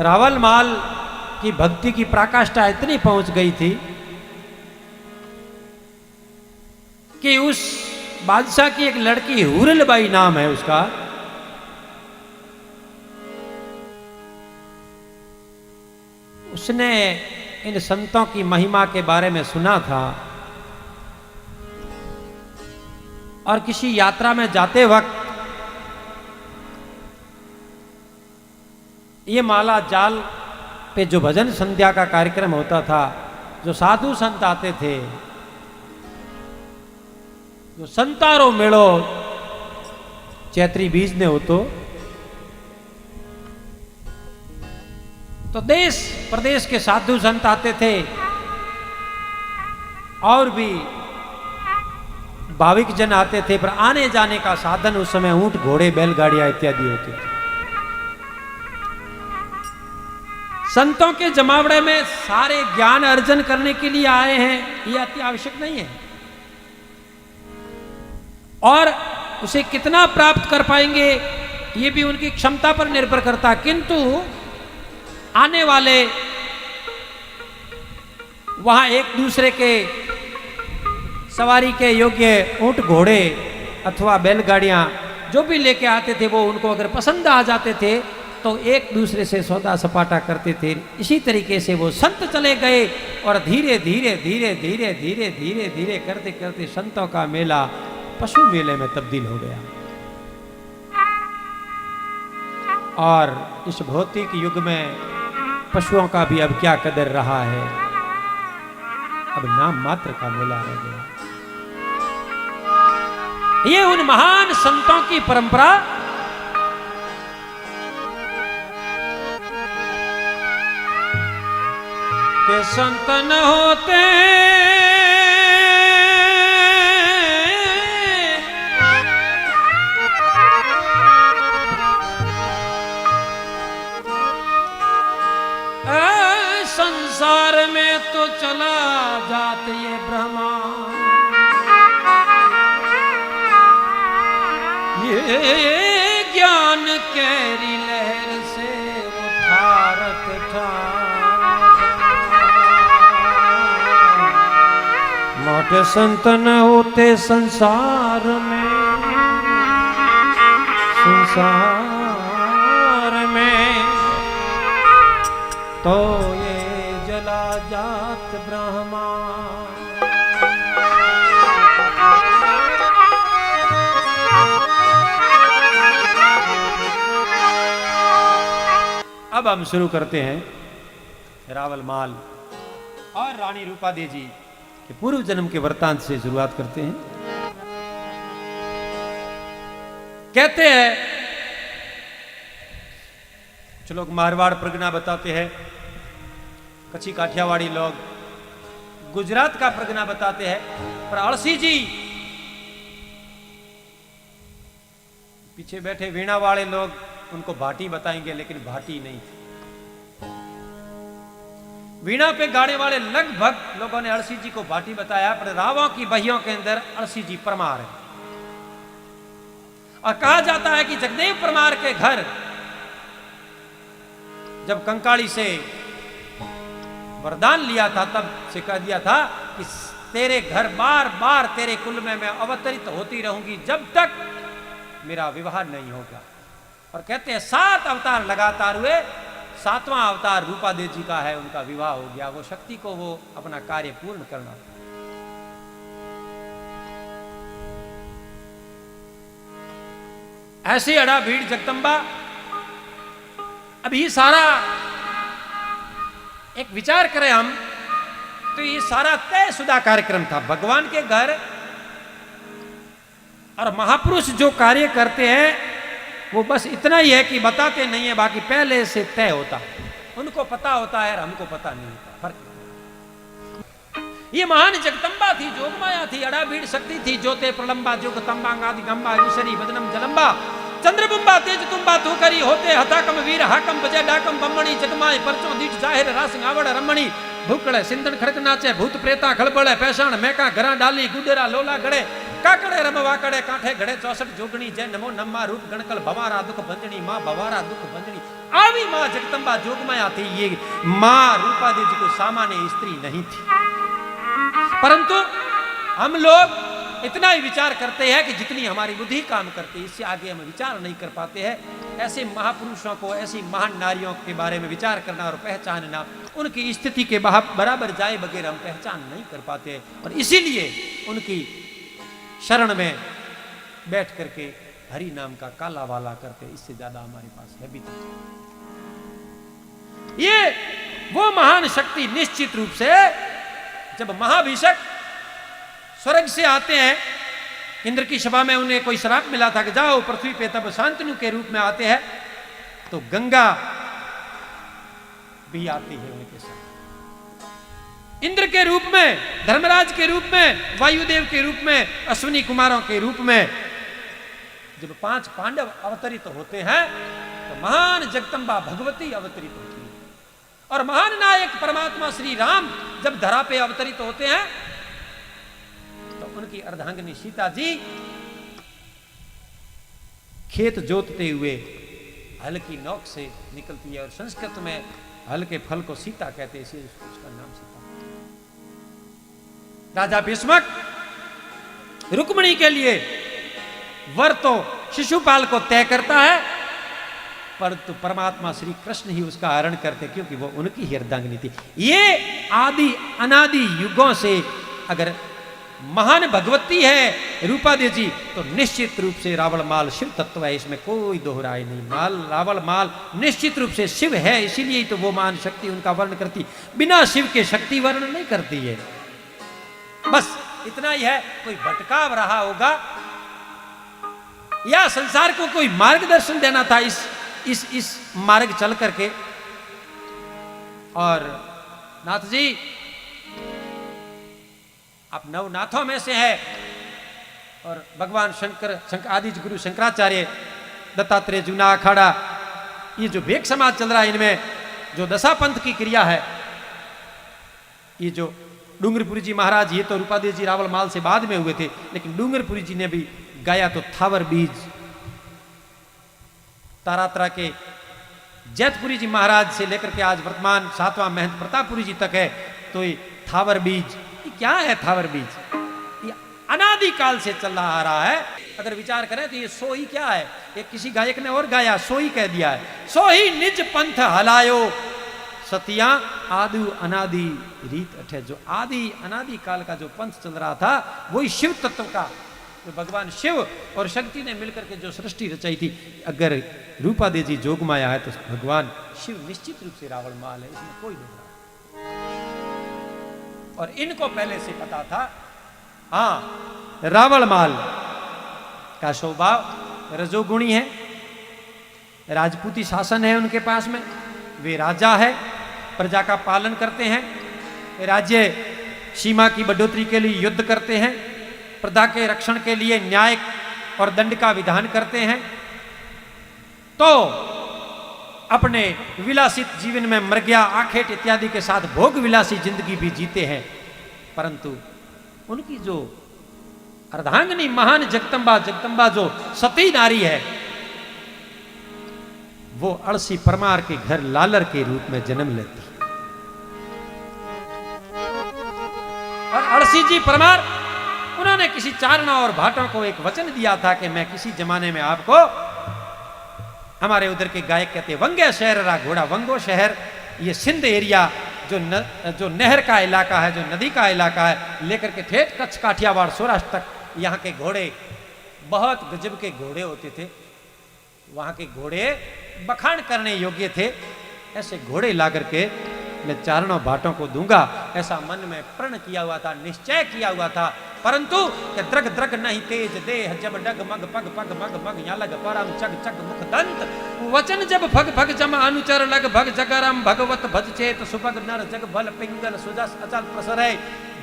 रावल माल की भक्ति की पराकाष्ठा इतनी पहुंच गई थी कि उस बादशाह की एक लड़की हुरलबाई नाम है उसका, उसने इन संतों की महिमा के बारे में सुना था और किसी यात्रा में जाते वक्त ये माला जाल पे जो भजन संध्या का कार्यक्रम होता था, जो साधु संत आते थे, जो संतारो मेड़ो चैत्री बीज ने हो तो देश प्रदेश के साधु संत आते थे और भी भाविक जन आते थे, पर आने जाने का साधन उस समय ऊंट घोड़े बैलगाड़ियां इत्यादि होती थी। संतों के जमावड़े में सारे ज्ञान अर्जन करने के लिए आए हैं, यह अति आवश्यक नहीं है, और उसे कितना प्राप्त कर पाएंगे ये भी उनकी क्षमता पर निर्भर करता। किंतु आने वाले वहां एक दूसरे के सवारी के योग्य ऊंट घोड़े अथवा बैलगाड़ियां जो भी लेके आते थे, वो उनको अगर पसंद आ जाते थे तो एक दूसरे से सौदा सपाटा करते थे। इसी तरीके से वो संत चले गए और धीरे धीरे धीरे धीरे धीरे धीरे धीरे करते करते संतों का मेला पशु मेले में तब्दील हो गया। और इस भौतिक युग में पशुओं का भी अब क्या कदर रहा है, अब नाम मात्र का मेला रह गया। ये उन महान संतों की परंपरा के संत न होते संसार में तो चला जात ये ब्रह्मा, ये ज्ञान केरी लहर से उठारत था, मोटे संत न होते संसार में, संसार में तो ये जला जात ब्रह्मा। अब हम शुरू करते हैं रावल माल और रानी रूपा देवी जी के पूर्व जन्म के वृत्तांत से शुरुआत करते हैं। कहते हैं कुछ लोग मारवाड़ प्रगना बताते हैं, कच्ची काठियावाड़ी लोग गुजरात का प्रगना बताते हैं, पर अलसी जी पीछे बैठे वीणा वाले लोग उनको भाटी बताएंगे, लेकिन भाटी नहीं थी। वीणा पे गाने वाले लगभग लोगों ने अलसी जी को भाटी बताया, पर रावों की बहियों के अंदर अलसी जी परमार है। और कहा जाता है कि जगदेव परमार के घर जब कंकाली से वरदान लिया था, तब से कह दिया था कि तेरे घर बार बार तेरे कुल में मैं अवतरित होती रहूंगी जब तक मेरा विवाह नहीं होगा। और कहते हैं 7 अवतार लगातार हुए, 7वां अवतार रूपा देवी जी का है, उनका विवाह हो गया। वो शक्ति को वो अपना कार्य पूर्ण करना। ऐसे अड़ा भीड़ जगदंबा। अब ये सारा एक विचार करें हम तो ये सारा तयशुदा कार्यक्रम था। भगवान के घर और महापुरुष जो कार्य करते हैं वो बस इतना ही है कि बताते नहीं है, बाकी पहले से तय होता है, उनको पता होता है और हमको पता नहीं होता। फर्क ये महान जगदंबा थी, जोगमाया थी, अड़ा भीड़ शक्ति थी, ज्योते प्रलंबा जोगतंबा गादि गंबा ईश्वरी बदनम जलंबा चंद्रबुंबा तेज तुम्बा तू करी होते हताकम वीर हाकम बजय डाकम बम्मणी जगमाए परचों दीठ जाहिर रास गावड़ रमणी भूकड़े सिंधन खड़क नाचे भूत प्रेता खड़बड़े पैसाण मैका घरा डाली गुडेरा लोला गड़े काकड़े रम वाकड़े कांठे घड़े 64 जोगणी जय नमो नम्मा रूप गणकल भवारा दुख भंजनी मां भवारा दुख भंजनी आवी मां जगदंबा जोगमाया थी। ये मां रूपा देवी जी को सामान्य स्त्री नहीं थी। परंतु हम लोग इतना ही विचार करते हैं कि जितनी हमारी बुद्धि काम करती है, इससे आगे हम विचार नहीं कर पाते हैं। ऐसे महापुरुषों को, ऐसी महान नारियों के बारे में विचार करना और पहचानना, उनकी स्थिति के बराबर जाए बगैर हम पहचान नहीं कर पाते हैं। और इसीलिए उनकी शरण में बैठ करके हरि नाम का काला वाला करते, इससे ज्यादा हमारे पास है भी नहीं। ये वो महान शक्ति निश्चित रूप से जब महाभिषक स्वर्ग से आते हैं, इंद्र की सभा में उन्हें कोई श्राप मिला था कि जाओ पृथ्वी पे, तब शांतनु के रूप में आते हैं, तो गंगा भी आती है उनके साथ। इंद्र के रूप में, धर्मराज के रूप में, वायुदेव के रूप में, अश्विनी कुमारों के रूप में जब 5 पांडव अवतरित होते हैं, तो महान जगदंबा भगवती अवतरित होती है। और महान नायक परमात्मा श्री राम जब धरा पे अवतरित होते हैं, तो उनकी अर्धांगिनी सीता जी खेत जोतते हुए हल की नोक से निकलती है। और संस्कृत में हल के फल को सीता कहते हैं, इसलिए उसका नाम सीता। राजा भीष्मक रुक्मिणी के लिए वर तो शिशुपाल को तय करता है, परंतु परमात्मा श्री कृष्ण ही उसका हरण करते, क्योंकि वो उनकी ही अर्धांगिनी थी। ये आदि अनादि युगों से अगर महान भगवती है रूपा देवी जी, तो निश्चित रूप से रावण माल शिव तत्व है, इसमें कोई दोहराई नहीं। रावण माल निश्चित रूप से शिव है, इसीलिए तो वो महान शक्ति उनका वर्ण करती, बिना शिव के शक्ति वर्ण नहीं करती है। बस इतना ही है। कोई भटकाव रहा होगा या संसार को कोई मार्गदर्शन देना था इस मार्ग चल करके। और नाथ जी आप नवनाथों में से है, और भगवान शंकर आदि गुरु शंकराचार्य, दत्तात्रेय, जूना अखाड़ा, ये जो वेग समाज चल रहा है, इनमें जो दशा पंथ की क्रिया है, ये जो डूंगरपुरी जी महाराज, ये तो रूपादेव जी रावल माल से बाद में हुए थे, लेकिन डूंगरपुरी जी ने भी गाया तो थावर बीज। तारात्रा के जैतपुरी जी महाराज से लेकर के आज वर्तमान 7वां महंत प्रतापपुरी जी तक है, तो ये थावर बीज, ये क्या है थावर बीज? ये अनादि काल से चल आ रहा है। अगर विचार करें तो ये सोही क्या है? ये किसी गायक ने और गाया, सोही कह दिया है। सोही निज पंथ हलायो सतिया आदि अनादि रीत अठे। जो आदि अनादि काल का जो पंथ चल रहा था, वही शिव तत्व का, जो भगवान शिव और शक्ति ने मिलकर के जो सृष्टि रचाई थी। अगर रूपा देवी जी जोगमाया है, तो भगवान शिव निश्चित रूप से रावण माल है, इसमें कोई नहीं। और इनको पहले से पता था। हाँ, रावण माल का स्वभाव रजोगुणी है, राजपूती शासन है उनके पास में, वे राजा है, प्रजा का पालन करते हैं, राज्य सीमा की बढ़ोतरी के लिए युद्ध करते हैं, प्रजा के रक्षण के लिए न्याय और दंड का विधान करते हैं, तो अपने विलासित जीवन में मृग्या, आखेट इत्यादि के साथ भोग विलासी जिंदगी भी जीते हैं। परंतु उनकी जो अर्धांगिनी महान जगदंबा जो सती नारी है, वो अड़सी परमार के घर लालर के रूप में जन्म लेती है। और अड़सी जी परमार, उन्होंने किसी चारणा और भाटों को एक वचन दिया था कि मैं किसी जमाने में आपको, हमारे उधर के गायक कहते वंगे शहर रा घोड़ा, वंगो शहर ये सिंध एरिया जो नहर का इलाका है, जो नदी का इलाका है, लेकर के ठेठ कच्छ काठियावाड़ सौराष्ट्र तक, यहाँ के घोड़े बहुत गजब के घोड़े होते थे। वहाँ के घोड़े बखान करने योग्य थे। ऐसे घोड़े ला करके मैं चारणों भाटों को दूंगा, ऐसा मन में प्रण किया हुआ था, निश्चय किया हुआ था। परंतु द्रग द्रग नहीं तेज देह, जब डग मग पग पग मग मग या लग परम चग चग मुख दंत, वचन जब भग भग जम अनुचर लग भग जगरम भगवत भज चेत सुभग नर जग भल पिंगल सुजस अचल प्रसरे,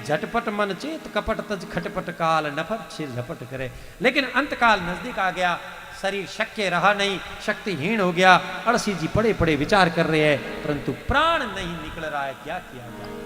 झटपट मन चेत कपट तज खटपट काल नफर सिर झपट करे। लेकिन अंत काल नजदीक आ गया, शरीर शक्य रहा नहीं, शक्तिहीन हो गया। अड़सी जी पड़े पड़े विचार कर रहे हैं, परंतु प्राण नहीं निकल रहा है, क्या किया जाए।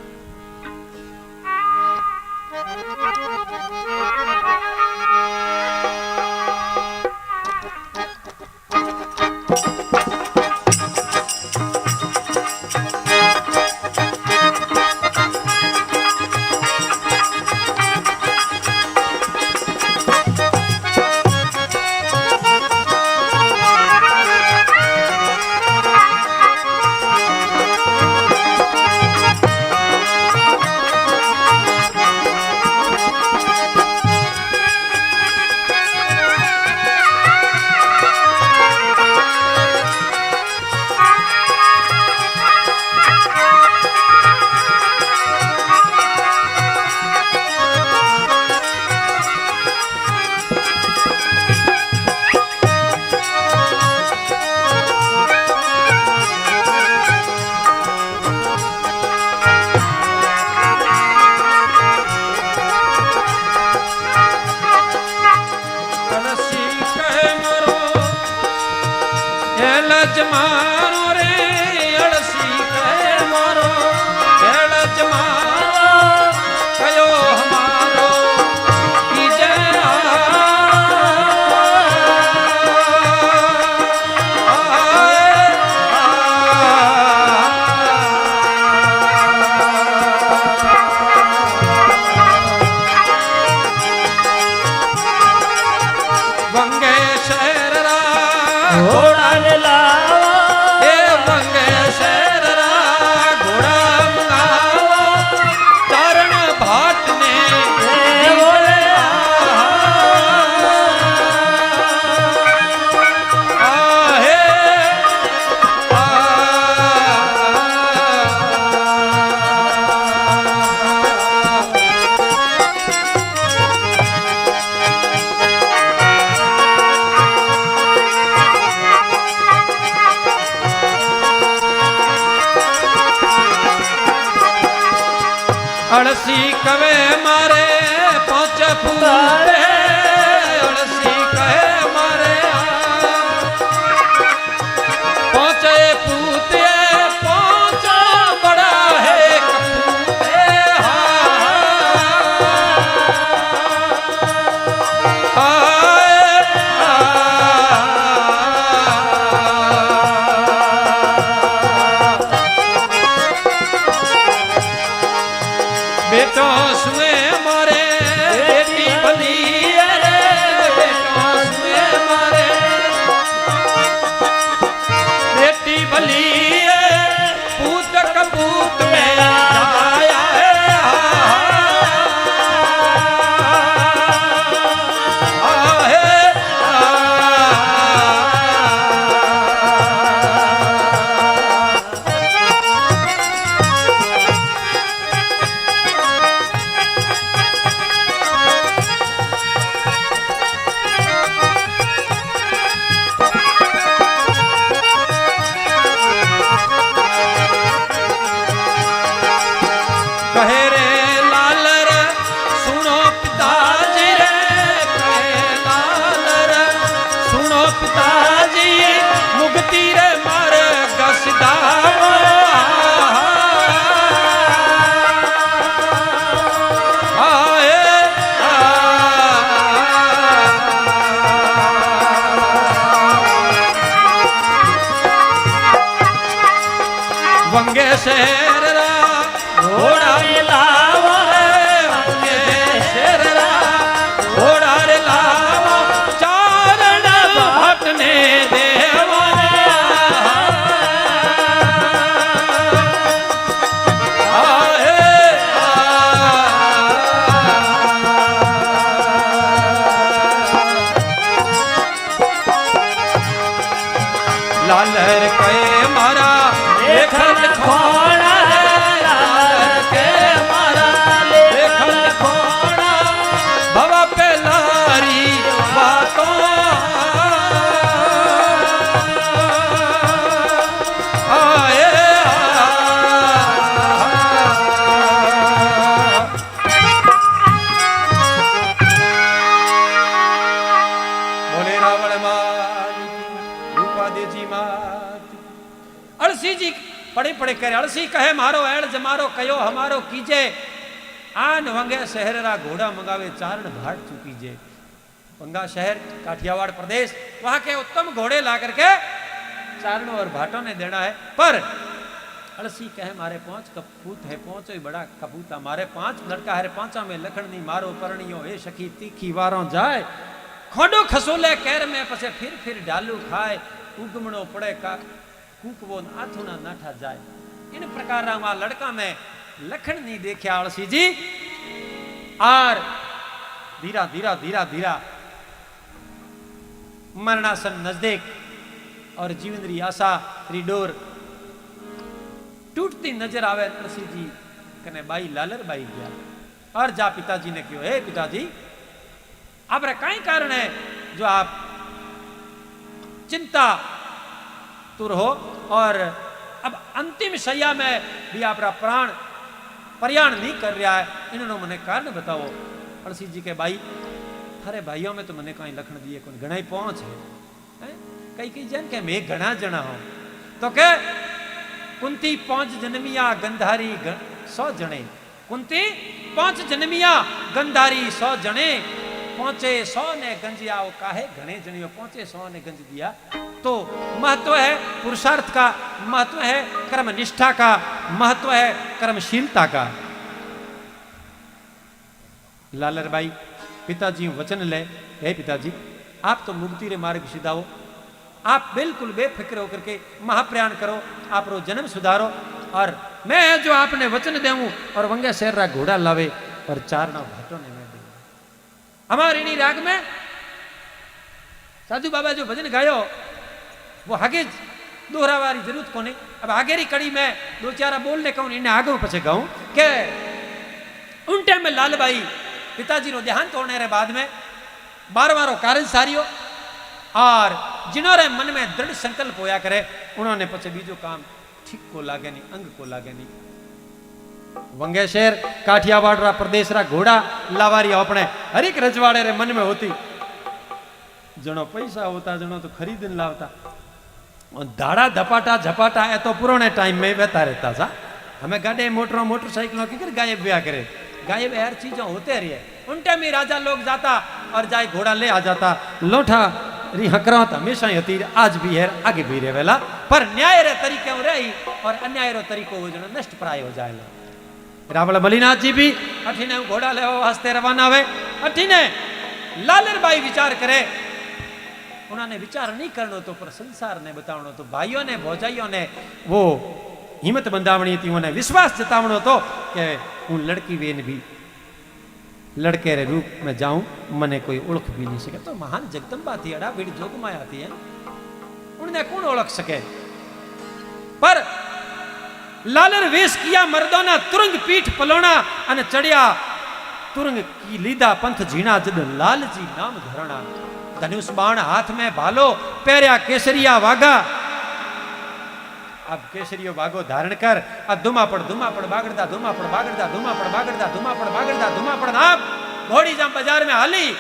जमानो रे अड़सी कहे मारो एड़ जमानो कयो हमारो कीजे वंगे शहर रा घोड़ा ने लावा ए वंगे शहर रा घोड़ा मंगावा चारण भाट ने बोले आहे अड़सी कवे मारे पहुंचे पूरे अड़सी कहे मारे पहुंचे पूते पहुंचा बड़ा है कपूते बेटो सुए मारे बेटी बनी रे बेटो सुए मारे बेटी बली पूत कपूत में आया कहे रे लाल रे सुनो पिताजी रे कहे लाल रे सुनो पिताजी मुक्ति रे मार गसदावा वंगे शहर रा घोड़ा रे लावा वंगे शहर रा घोड़ा रे लावा चारण भट ने देवा लालर के मारा लेखन खोड़ा लालर के मारा लेखन खोड़ा भवा पे लारी बातों आए बोले रावण मार रूपा देजी मार अड़सी जी पड़े पड़े करे अड़सी कहे मारो एड़ जमारो कयो हमारो कीजे आन वंगे शहर रा घोड़ा मंगावे चारण भाट चुकीजे वंगा शहर काठियावाड़ प्रदेश वहां के उत्तम घोड़े ला करके चारणों और भाटों ने देना है पर अड़सी कहे मारे 5 कपूत है 5 बड़ा कपूता मारे 5 लड़का है 5 में लखन नी मारो परणियो हे सखी तीखी वारों जाए खोडो खसोले कैर में पसे फिर डालू खाए उगमणो पड़े का कूकवो आथुना नाठा जाए इन प्रकार रा लड़का में लखन नहीं देखा अड़सी जी और धीरा धीरा धीरा धीरा मरणासन नजदीक और जीवन री आशा री डोर टूटती नजर आवे अड़सी जी कने बाई लालर बाई गया और जा पिताजी ने कहो हे पिताजी आप रे कई कारण है जो आप चिंता तुर हो और अब अंतिम शैया में भी आप प्राण प्रयाण नहीं कर रहा है इन्होंने मने कारण बताओ अड़सी जी के भाई थारे भाइयों में तो मने कहीं लखन दिए कौन घना ही पहुंच है कई जन के मैं घना जना हूं तो के कुंती 5 जन्मिया गंधारी 100 जने, कुंती 5 जन्मिया गंधारी 100 जने, पहुंचे 100 ने गंजिया वो काहे घने जनियो पहुंचे 100 ने गंज दिया। तो महत्व है पुरुषार्थ का, महत्व है कर्म निष्ठा का, महत्व है कर्मशीलता का। लालरबाई पिताजी वचन ले, हे पिताजी आप तो मुक्ति रे मार्ग सीधाओ, आप बिल्कुल बेफिक्र होकर के महाप्रयाण करो, आप रो जन्म सुधारो और मैं जो आपने वचन देऊं और वंगे शहर रा घोड़ा लावे और 4 घाटों ने मैं दूंगा। हमारे इन्हीं राग में साधु बाबा जो भजन गायो वो आगे दोहरावारी जरूरत को नहीं। अब आगे री कड़ी में 2-4 बोलने कहूं इन्हें आगे पछे गाऊं के उन टाइम में लालबाई पिताजी नो देहांत होने रे बाद में 12 कारण सारियो और जिन्होंने मन में दृढ़ संकल्प होया करे उन्होंने पछे बीजो काम ठीक को लागे नहीं, अंग को लागे नहीं। वंगे शहर काठियावाड़ रा प्रदेश रा घोड़ा लावारी अपने हर एक रजवाड़े रे मन में होती, जनो पैसा होता जनो तो खरीदन लावता और दाड़ा धपाटा झपाटा है तो पुराने टाइम में बहता रहता था। हमें गाड़े मोटरसाइकिलों की गायब ब्याह करे, गायब हर चीजों होते रही है। उन टाइम में राजा लोग जाता और जाए घोड़ा ले आ जाता, लोठा री हकरात हमेशा ही होती, आज भी है आगे भी रहे वेला, पर न्याय रे तरीके रही और अन्याय रो तरीको वो जनो नष्ट प्राय हो जाए। रावल मलिनाथ जी भी अठीने घोड़ा ले हंसते रवाना हुए, अठीने लालरबाई विचार करे, उन्होंने विचार नहीं करनो तो पर संसार ने बतावनो तो भाइयों ने भौजाइयों ने वो हिम्मत बंधावनी थी, उन्हें विश्वास जतावनो तो कि हूँ लड़की बेन भी लड़के रे रूप में जाऊं मने कोई ओळख भी नहीं सके। तो महान जगदंबा थी अड़ा भीड़ जोग माया थी है, उन्हें कौन ओळख सके। पर लालर वेश किया मर्दोना तुरंग पीठ पलोना अने चढ़िया तुरंग की लीधा पंथ झीणा जद लालजी नाम धरणा, धनुष बाण हाथ में भालो पैरिया केसरिया वागा। अब केसरियो वागो धारण कर अब धुमापड़ बागड़दा धुमापड़ बागड़दा धुमापड़ बागड़दा धुमापड़ बागड़दा धुमापड़ आप घोड़ी जब बाजार में हाली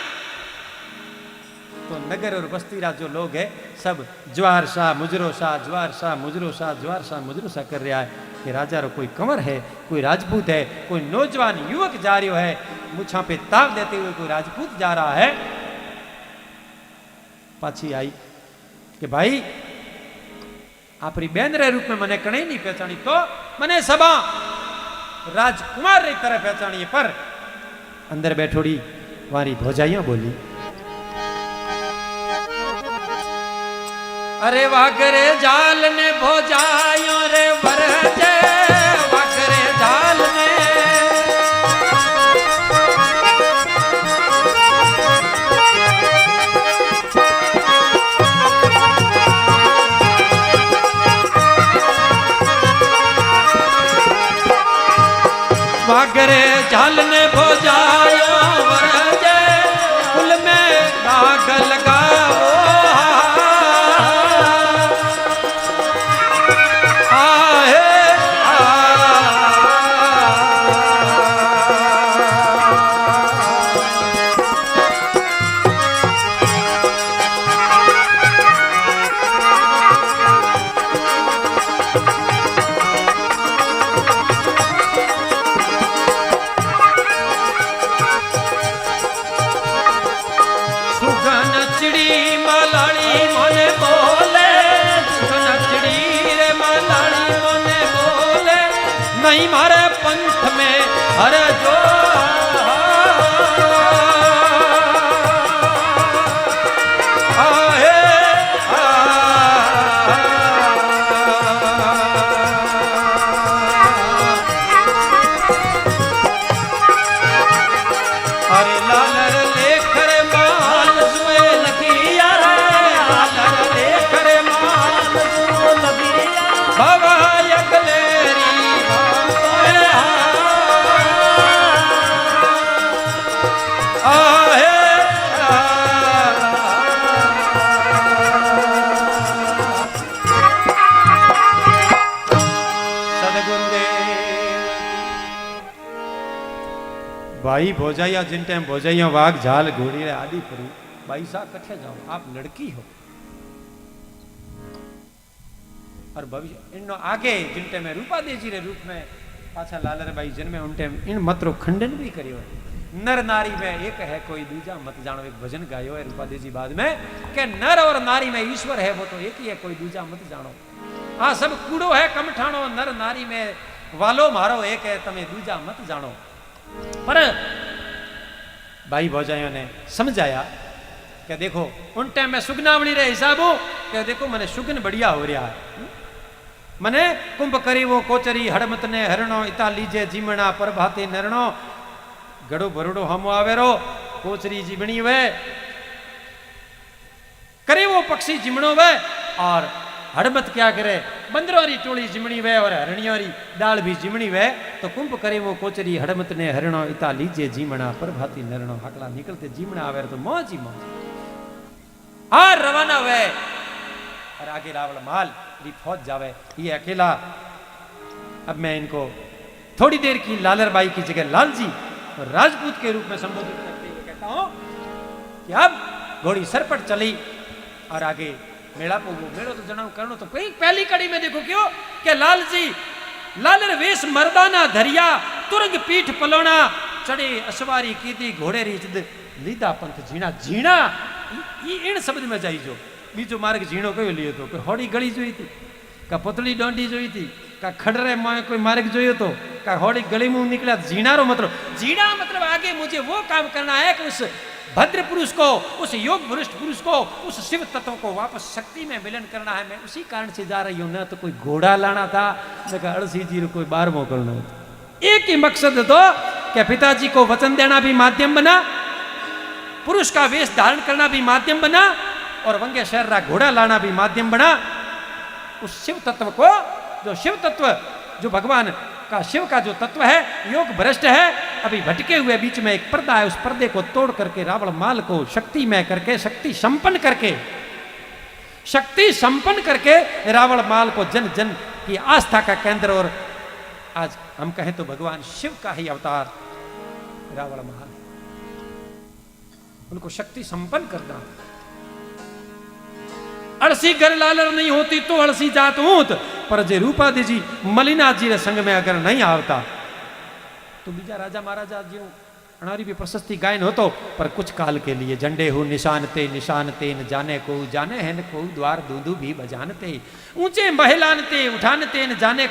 तो नगर और बस्ती रा जो लोग है सब ज्वार शाह मुजरो शाह ज्वार शाह मुजरो शाह ज्वार शाह मुजरो शाह कर रहा है कि राजा रो कोई कंवर है, कोई राजपूत है, कोई नौजवान युवक जा रहा है, मुछा पे ताव देते हुए कोई राजपूत जा रहा है। पाछी आई कि भाई आपरी बेन रे रूप में मने कणे नहीं पहचानी तो मने सबा राजकुमार री तरह पहचानी, पर अंदर बैठोड़ी वारी भौजाइयां बोली, अरे वागरे जाल ने भौजाइयों रे वरजे वागरे जाल ने वागरे जाल ने भौजाइयों वरजे कुल में दाग लगाओ नहीं मारे पंथ में हर जो आहे अरे लालर लेकर मान सुए लखिया लालर लेकर मान सुए लखिया बाबा यगलेरी भाई भौजाइया जिन टाइम भौजाइया वाघ झाल घोड़ी रे आदि पड़ी, भाई साहब कठे जाओ आप लड़की हो और भविष्य इन आगे जिन टाइम रूपादेव जी रे रूप में पाछा लालरबाई जन्मे उन टाइम इन मतरो खंडन भी करियो है। नर नारी में एक है कोई दूजा मत जानो, एक भजन गायो है रूपादेव जी बाद में कि नर और नारी में ईश्वर है वो तो एक ही है, कोई दूजा मत जानो। हाँ सब कूड़ो है कमठाणो, नर नारी में वालो मारो एक है, तमे दूजा मत जानो। पर भाई भौजाइयों ने समझाया कि देखो उन टाइम में सुगनावली रे हिसाबो कि देखो मने सुगन बढ़िया हो रहा है, मने कुंभ करी वो कोचरी हड़मत ने हरणो इता लीजे जीमणा पर भाती नरणो, गड़ो भरड़ो हम आवेरो कोचरी जीवणी वे करे वो पक्षी जिमणो वे, और हड़मत क्या करे बंदरोरी टोली जिमणी वे और हरणियोरी दाल भी जिमणी वे। तो कुंभ करे वो कोचरी हड़मत ने हरणो इता लीजे जीमणा पर भाती नरणो, हाकला निकलते जीमणा आवे तो मौज ही मौज। हाँ रवाना वे और आगे रावण माल री फौज जावे, ये अकेला। अब मैं इनको थोड़ी देर की लालरबाई की जगह लालजी और राजपूत के रूप में संबोधित करते हुए कहता हूं कि अब घोड़ी सर पर चली और आगे मेला पोगो। मेलो तो जनाव करनो तो कोई पहली कड़ी में देखो क्यों कि लालजी लालर वेश मर्दाना धरिया तुरंग पीठ पलोना चढ़े अश्वारी कीदी घोड़े री जिद लीदा पंथ जीना। जीना इन शब्द में जाई जो बीजो मार्ग जीणो कयो लियो तो, कोई होड़ी गली जोई थी, का पतली डोंडी जोई थी, का खड़रे में कोई मार्ग जोयो तो, का होड़ी गली मुंह निकला। जीणारो मतलब जीना मतलब आगे मुझे वो काम करना है कि उस भद्र पुरुष को, उस योग भ्रष्ट पुरुष को, उस शिव तत्व को वापस शक्ति में मिलन करना है। मैं उसी कारण से जा रही हूं, न तो कोई घोड़ा लाना था न अड़सी जी कोई 12वां करना था। एक ही मकसद तो क्या पिताजी को वचन देना भी माध्यम बना, पुरुष का वेश धारण करना भी माध्यम बना, और वंगे शहर घोड़ा लाना भी माध्यम बना। उस शिव तत्व को, जो शिव तत्व जो भगवान का शिव का जो तत्व है योग भ्रष्ट है, अभी भटके हुए बीच में एक पर्दा है, उस पर्दे को तोड़ करके रावण माल को शक्ति में करके, शक्ति संपन्न करके रावण माल को जन जन की आस्था का केंद्र, और आज हम कहें तो भगवान शिव का ही अवतार रावण माल, उनको शक्ति संपन्न करना। अड़सी घर लालर नहीं होती तो अड़सी जात हूं, पर जे रूपादी जी मलिनाथ जी रे संग में अगर नहीं आवता तो बीजा राजा महाराजा जी अणारी भी प्रशस्ति गायन होतो, पर कुछ काल के लिए। झंडे हूँ निशान ते न जाने को जाने है न को द्वार दूधू भी बजानते, ऊंचे महिलानते उठानते न जाने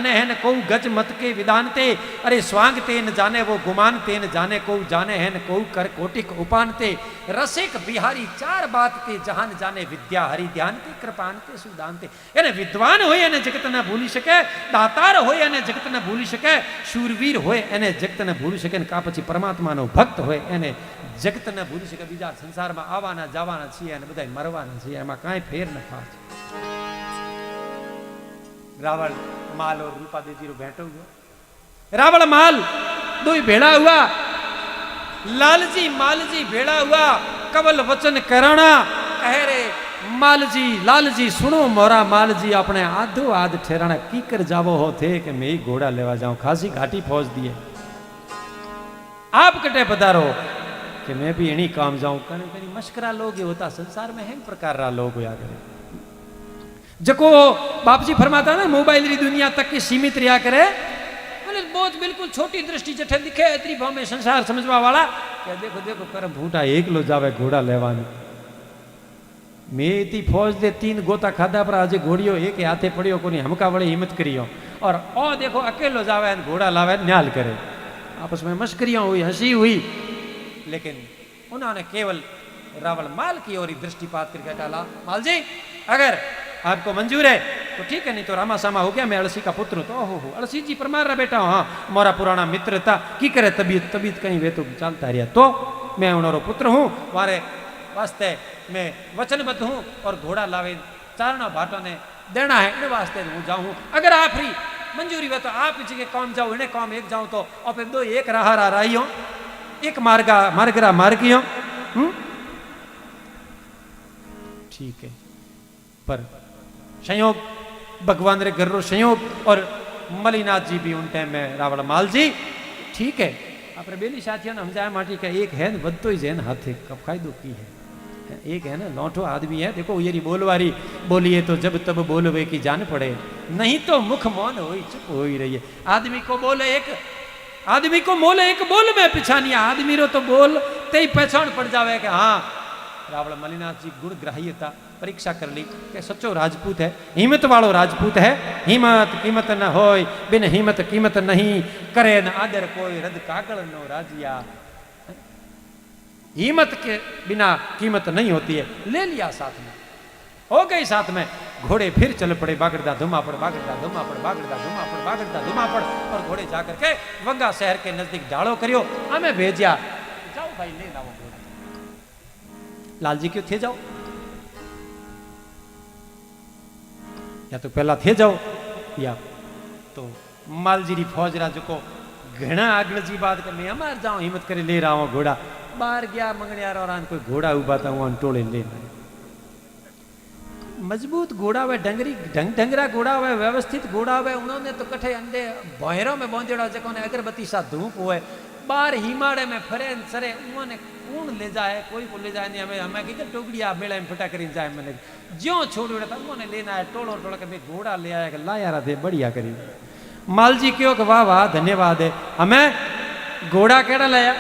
है न को गज मत के विधानते, अरे स्वांगते न जाने वो गुमानते न जाने है न को कर कोटिक उपानते, रसिक बिहारी चार बात के जहान जाने विद्या हरि ध्यान के कृपानते सुदानते। यानी विद्वान होए एने जगत न भूली सके, दातार होए एने जगत न भूली सके, शूरवीर होए एने जगत न भूली सके, का પછી પરમાત્માનો ભક્ત હોય એને જગત ન ભૂલી શકે। બીજા સંસારમાં આવવાના જવાના છીએ અને બધાય મરવાના છીએ, એમાં કાંઈ ફેર ન થાય। रावण माल और रूपा देवी रो भेंटो हुआ, रावण माल दो भेड़ा हुआ, लालजी मालजी भेड़ा हुआ, कवल वचन कराना कहे रे मालजी लालजी सुनो मोरा मालजी, अपने आधो आध ठहराना की कर जावो हो थे कि मैं ही घोड़ा लेवा जाऊं, खासी घाटी फौज दिए आप कटे पधारो कि मैं भी इन्हीं काम जाऊं। कहीं मस्करा लोग ये होता, संसार में है प्रकार रा लोग होया करे, जको बाप जी फरमाता ना मोबाइल री दुनिया तक की सीमित रिया करे, बोले बहुत बिल्कुल छोटी दृष्टि जठे दिखे इतनी भाव में संसार समझवा वाला क्या देखो देखो करम फूटा एक लो जावे घोड़ा लेवानी। मैं इतनी फौज दे 3 गोता खाधा पर आज घोड़ियो एक हाथे पड़ियो को नहीं, हमका बड़ी हिम्मत करियो, और ओ देखो अकेलो जावे घोड़ा लावे न्याल करे। आपस में मस्करियां हुई, हंसी हुई, लेकिन उन्होंने केवल रावण माल की ओर दृष्टिपात करके डाला। माल जी अगर आपको मंजूर है तो ठीक है, नहीं तो रामा सामा हो गया, मैं अड़सी का पुत्र हूं। तो ओहो अड़सी जी परमार रहा बेटा, हाँ मोरा पुराना मित्र था, की करे तबीयत कहीं वे तो चलता रहा, तो मैं उन्होंने पुत्र हूं, मारे वास्ते मैं वचनबद्ध हूं, और घोड़ा लावे चारणा भाटो ने देना है, इन वास्ते हूँ जाऊँ। अगर आप ही मंजूरी है तो आप जी के काम जाओ, इन्हें काम एक जाऊं, तो और फिर दो एक रहा रही हो, एक मार्गरा मार्गी हो, ठीक है। पर संयोग भगवान रे घर रो संयोग, और मलिनाथ जी भी उन टाइम में रावण माल जी ठीक है। अपने बेली साथियों ने समझाया माटी का एक है बदतो ही जैन हाथे कब फायदो की है, एक है ना लौठो आदमी है, देखो ये बोलवारी बोलिए तो जब तब बोलवे की जान पड़े, नहीं तो मुख मौन हो चुप हो ही रही है। आदमी को बोले एक, आदमी को मोले एक बोल में पिछानिया, आदमी रो तो बोल ते ही पहचान पड़ जावे कि हाँ रावण मलिनाथ जी गुण ग्राह्यता परीक्षा कर ली कि सच्चो राजपूत है, हिम्मत वालो राजपूत है। हिम्मत कीमत न होय, बिन हिम्मत कीमत नहीं, करे न आदर कोई, रद कागल नो राजिया। हिम्मत के बिना कीमत नहीं होती है। ले लिया साथ में, हो गई साथ में। घोड़े फिर चल पड़े, बागड़दा धुमापड़, बागड़दा धुमापड़, बागड़दा धुमापड़, बागड़दा धुमापड़। और घोड़े जाकर के वंगा शहर के नजदीक डालो करियो, हमें भेजिया, जाओ भाई ले लाओ घोड़ा। लाल जी क्यों थे जाओ, या तो पहला थे जाओ, या तो मालजीरी फौज राजू को घना आगळ जी बात के मैं अमार जाऊं, हिम्मत करे ले रहा हूं घोड़ा। बाहर गया मंगनियार और कोई घोड़ा उबा था, वहां टोले ले मजबूत घोड़ा हुआ, डंगरी डंगरा घोड़ा हुआ, व्यवस्थित घोड़ा हुआ। उन्होंने तो कठे अंडे बहरों में बांधेड़ा, जो अगरबत्ती सा धूप हुए, बाहर हिमाड़े में फरे सरे, उन्होंने कौन ले जाए, कोई को ले जाए नहीं। हमें हमें की टोकड़िया मेला में फटा कर जाए, मैंने ज्यो छोड़ था उन्होंने लेना है टोलो टोलो के भाई घोड़ा ले आया, लाया रहा थे बढ़िया करी। मालजी क्यों कि वाह वाह धन्यवाद है। हमें घोड़ा केड़ा लाया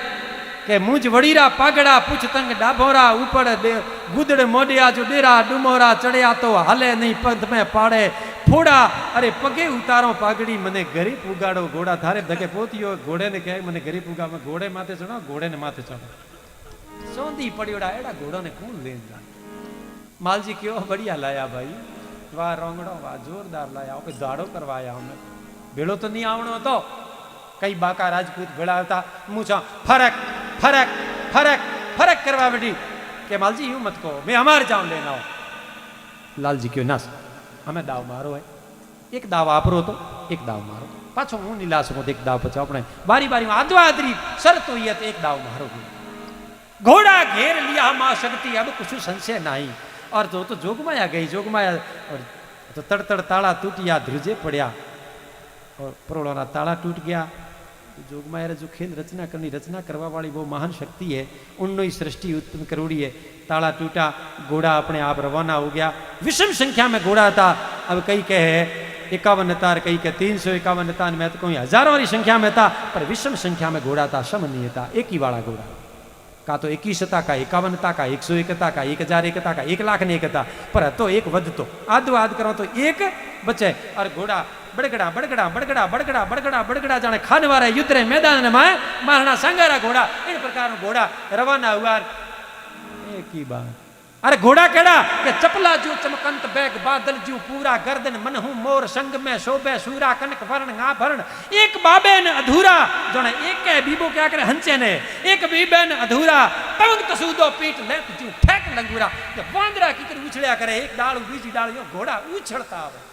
के मुझ वड़ीरा पागड़ा, पुछ तंग डाभोरा, ऊपर गुदड़ मोडिया जो डेरा डुमोरा, चढ़िया तो हले नहीं पग में पाड़े फोड़ा। अरे पगे उतारो पागड़ी, मने घरी पुगाड़ो घोड़ा थारे धके पोतियो। घोड़े ने कहे मने घरी पुगा, मैं घोड़े माथे चढ़ो, घोड़े ने माथे चढ़ो। सोंधी पड़ियोड़ा एड़ा घोड़ा ने कौन लेन जा। मालजी क्यों बढ़िया लाया भाई, वाह रोंगड़ो वाह जोरदार लाया। ओके दाड़ो करवाया, हमें भेड़ो तो नहीं आवणो तो। कई बाका राजपूत भेड़ा था, मुझा फरक फरक फरक फरक करवा बेटी के मालजी यूं मत को, मैं हमारे जाऊं लेना हो। लाल जी क्यों नास, हमें दाव मारो है, एक दाव आपरो तो एक दाव मारो, पाछो हूं नीला सकूं एक दाव बचाओ अपने बारी बारी में आदवा आदरी शर्त हुई है तो एक दाव मारो। घोड़ा घेर लिया मां शक्ति, अब कुछ संशय नहीं। और तो जोगमाया गई, जोगमाया और तो तड़ ताला टूटिया, ध्रुजे पड़िया और परोड़ा ताला टूट गया। जोगमाया जो खेल रचना करनी, रचना करवा वाली वो महान शक्ति है, उन्होंने ही सृष्टि उत्पन्न करोड़ी है। ताला टूटा, घोड़ा अपने आप रवाना हो गया। विषम संख्या में घोड़ा था, अब कई कहे 51 था, कई के 351 था, मैं तो कहूँ हजारों वाली संख्या में था, पर विषम संख्या में घोड़ा था, समन्वय था, एक ही वाला घोड़ा। का तो 21 था, का 51 था, का 101 था, का 1001 था, का 1,00,001 था, पर तो एक वध तो आधो आध करो तो एक बचे। और घोड़ा बड़गड़ा बड़गड़ा बड़गड़ा बड़गड़ा बड़गड़ा बड़गड़ा जाने खाने वाला युद्ध रे मैदान में महाराणा संगारा घोड़ा, इन प्रकार घोड़ा रवाना हुआ। एक ही बात, अरे घोड़ा केड़ा के चपला जू चमकंत बैग बादल जू पूरा, गर्दन मनहू मोर संग में शोभे सूरा, कनक वर्ण गा भरण एक बाबे न अधूरा। जोने एक के बीबो क्या करे हंचे ने, एक बीबे न अधूरा, पवन कसूदो पीठ लेत जू ठेक लंगूरा। जब वांदरा की तरह उछड़या करे, एक डाल बीजी डाल, यो घोड़ा उछड़ता आवे,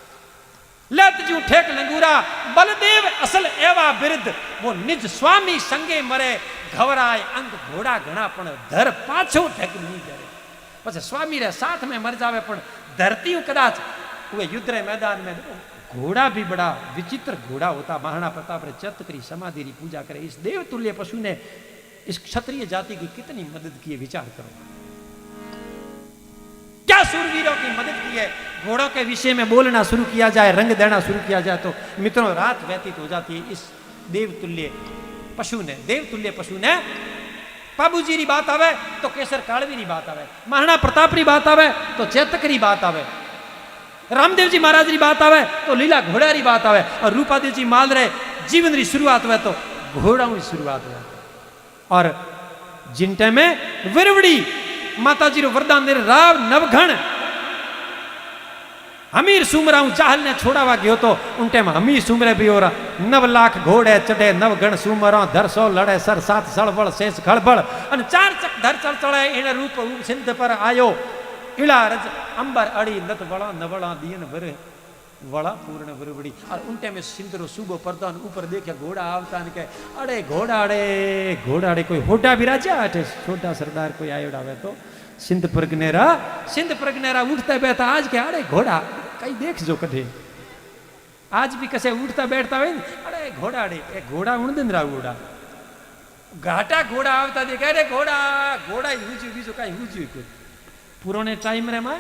लेत जू ठेक लंगूरा। बलदेव असल एवा बिरद, वो निज स्वामी संगे मरे, घवराय अंग घोड़ा घना पण धर पाछो ठेक नहीं करे। પછી स्वामी रे साथ में मर जावे, पण धरती कदाच हुए युद्ध रे मैदान में। घोड़ा भी बड़ा विचित्र घोड़ा होता। महाराणा प्रताप रे चत करी, समाधि री पूजा करे। इस देवतुल्य पशु ने इस क्षत्रिय जाति की कितनी मदद की है, विचार करो। क्या सूरवीरों की मदद की है। घोड़ों के विषय में बोलना शुरू किया जाए, रंग देना शुरू किया जाए तो मित्रों रात व्यतीत हो जाती है। इस देवतुल्य पशु ने, देवतुल्य पशु ने बाबूजी री बात आवे तो केसर कालवी री बात आवे, महाराणा प्रताप री बात आवे तो चेतक री बात आवे, रामदेव जी महाराज री बात आवे तो लीला घोड़ा री बात आवे, और रूपादेव जी माल रे जीवन री शुरुआत हुए तो घोड़ा की शुरुआत हुआ। और जिन टाइम में विरवड़ी माता जी रो वरदान दे राव नवघण हमीर सुमराऊ चाहल ने छोड़ावा गयो तो उन टाइम हमीर सुमरे भी और 9 लाख घोड़े चढ़े, 9 गण सुमरो धर 100 लड़े सर 7 सड़बड़ शेष खड़बड़, और 4 चक धर चल चढ़े इन रूप सिंध पर आयो। इला रज अंबर अड़ी नत बड़ा नवड़ा दियन भर वड़ा पूर्ण बरबड़ी। और उन टाइम में सिंधरो सूबो प्रधान ऊपर देखे घोड़ा आवता ने कहे अड़े घोड़ा अड़े कोई होटा बिराजा अटे छोटा सरदार कोई आयोडावे तो सिंध प्रगनेरा उठता बैठता आज के अरे घोड़ा कई देख जो कठे आज भी कसे उठता बैठता हुए अरे घोड़ा घोड़ा उण दिन घोड़ा घाटा घोड़ा आवता देखे अरे घोड़ा घोड़ा ही हुजू बीजो कई हुजू कोई पुराने टाइम रे में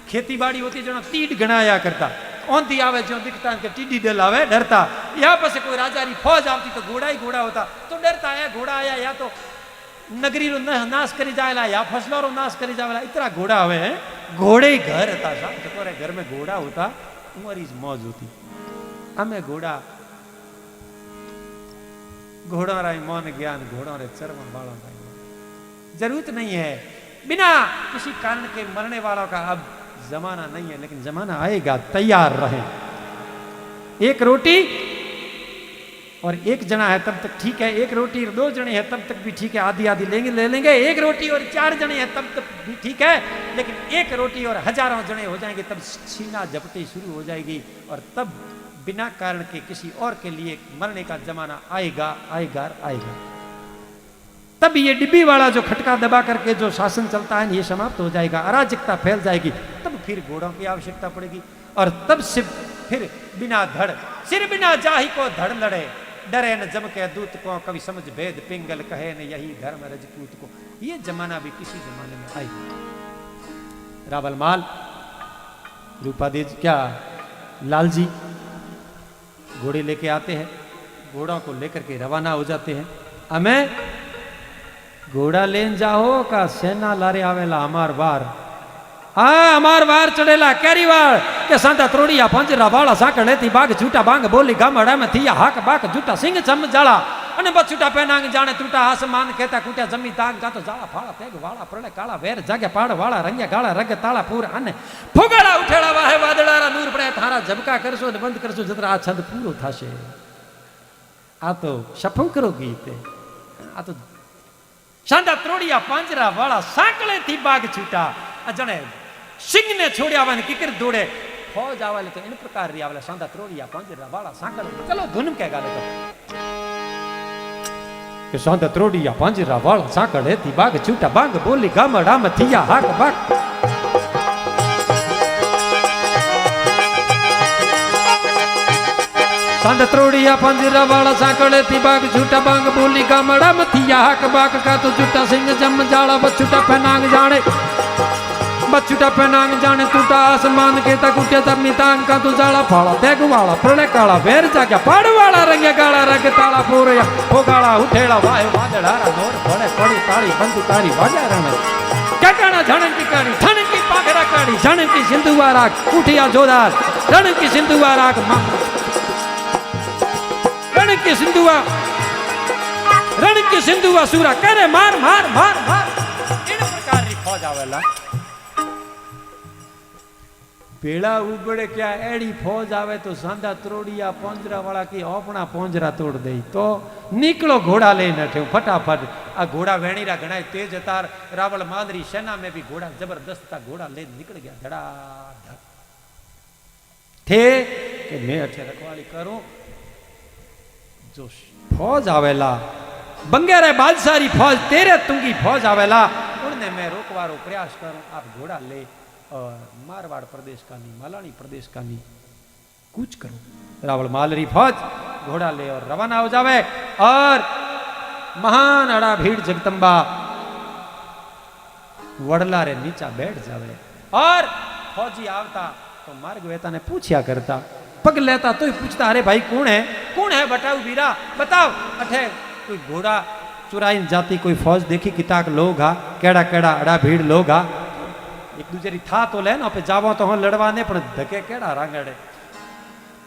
खेती बाड़ी होती जो तीड गणाया करता, औंधी आवे जो दिखता कि टीडी डल आवे डरता, या पास कोई राजा री फौज आती तो घोड़ा ही घोड़ा होता तो डरता है, घोड़ा आया या तो नगरी रो नाश करी जाएला या फसलों रो नाश करी जाएला, इतना घोड़ा आवे है। घोड़े ही घर था साहब, घर में घोड़ा होता उमर इज मौज होती। हमें घोड़ा रा मौन ज्ञान घोड़ों रे चरवन वालों का जरूरत नहीं है बिना किसी कारण के मरने वालों का। अब जमाना नहीं है, लेकिन जमाना आएगा, तैयार रहे। एक रोटी और एक जना है तब तक ठीक है, एक रोटी और 2 जने हैं तब तक भी ठीक है, आधी आधी लेंगे ले लेंगे। एक रोटी और 4 जने हैं तब तक भी ठीक है, लेकिन एक रोटी और हजारों जने हो जाएंगे तब छीना झपटी शुरू हो जाएगी, और तब बिना कारण के किसी और के लिए मरने का जमाना आएगा आएगा आएगा। तब ये डिब्बी वाला जो खटका दबा करके जो शासन चलता है ये समाप्त हो जाएगा, अराजकता फैल जाएगी, तब फिर घोड़ों की आवश्यकता पड़ेगी। और तब से फिर बिना धड़ सिर बिना जाही को धड़ लड़े, डरे न जम के दूत को, कभी समझ भेद पिंगल कहे न यही धर्म रजपूत को। ये जमाना भी किसी जमाने में आएगा। रावल माल रूपादेव क्या लाल जी घोड़े लेके आते हैं, घोड़ों को लेकर के रवाना हो जाते हैं। हमें घोड़ा लेन जाओ का सेना लारे आवेला हमार बार, हाँ हमार बार चढ़ेला कैरीवाड़ के सांता त्रोड़िया पंजरा वाला साकड़ लेती बाग झूठा बांग बोली गामड़ा में थिया हाक बाक झूठा सिंह चम जाला अने बछूटा पहनांग जाने टूटा आसमान कहता कुटिया जमी तांग का तो जाला फाड़ा पेग वाला प्रले काला वेर जागे पाड़ वाला रंगे गाला रग ताला पूरा अने फुगाड़ा उठेड़ा वाहे वादळारा नूर पड़े थारा झबका करसो ने बंद करसो जतरा आ छंद पूरो थाशे। आ तो शफू करो गीत, आ तो शांता त्रोड़िया पंजरा वाला साकले थी बाग छूटा अजने सिंह ने छोड़िया वन किकर दौड़े फौज आवाले तो इन प्रकार री आवाले शांता त्रोड़िया पंजरा वाला साकले। चलो धुन के गाले तो कि शांता त्रोड़िया पंजरा वाला साकले थी बाग छूटा बांग बोली गामड़ा में थिया हाक बाक शांता त्रोड़िया पंजरा वाला साकले थी बाग झूठा बांग बोली गामड़ा में थिया हाक बाक का तो झूठा सिंह जम जाला बछूटा पहनांग जाने बछूटा पहनांग जाने टूटा आसमान के तकुटे तब मितांग का तू जाला फाड़ा देग वाला प्रलय काला वेर जाके पाड़ वाला रंगे गाला रंग ताला पूरे हो गाला उठेड़ा वाहे वादड़ारा नोर पड़े पड़ी ताली बंदू तारी वाजारा में कटाना झणन की काड़ी ठणन की पागरा काड़ी झणन की सिंधुवारा उठिया जोदार रण की सिंधुवारा रण की सिंधुवा रण की सिंधुवा सूरा करे मार मार मार मार इन प्रकार री फौज आवेला। पेड़ा उबड़े क्या एड़ी फौज आवे तो सांदा त्रोड़िया पंजरा वाला की अपना पंजरा तोड़ दे तो निकलो घोड़ा लेने थे फटाफट। आ घोड़ा वेणीरा घना तेज था, रावल मादरी सेना में भी घोड़ा जबरदस्त था, घोड़ा ले निकल गया धड़ाधड़ थे कि मैं अच्छे रखवाली करूं। जो फौज आवेला बंगेरे बादशाही फौज तेरे तुंगी फौज आवेला उनने मैं रोकवारो प्रयास करूं। आप घोड़ा ले और मारवाड़ प्रदेश का नहीं मलानी प्रदेश का नहीं कूच करो। रावल मालरी फौज घोड़ा ले और रवाना हो जावे और महान अड़ा भीड़ जगदम्बा वड़ला रे नीचा बैठ जावे और फौजी आवता तो मार्ग वेता ने पूछया करता पग लेता तो पूछता अरे भाई कौन है बताओ वीरा बताओ अठे कोई घोड़ा चुराई जाती कोई फौज देखी किताक लोग हा केड़ा केड़ा अड़ा भीड़ लोग हा एक दूसरी था तो ले ना पे जावो तो हम लड़वाने पर धके केड़ा रांगड़े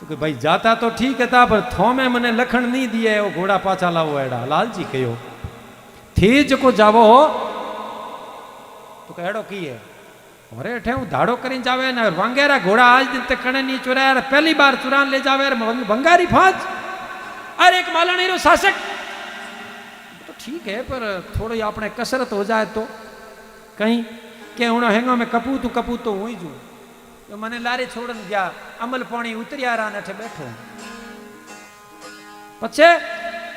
तो कि भाई जाता तो ठीक है था पर थो में मने लखण नहीं दिए वो घोड़ा पाछा लावो एड़ा लाल जी कहो थी जो जावो तो एड़ो की है अरे अठे हूँ धाड़ो करीन जावे ना वांगेरा घोड़ा आज दिन तक कणे नहीं चुराया पहली बार चुरान ले जावे बंगारी फौज अरे एक मालानी रो शासक तो ठीक है पर थोड़ी अपने कसरत हो जाए तो कहीं के हूँ हेंगो में कपू तो हुई जू तो मैंने लारे छोड़न गया अमल पानी उतरिया रहा अठे बैठो पछे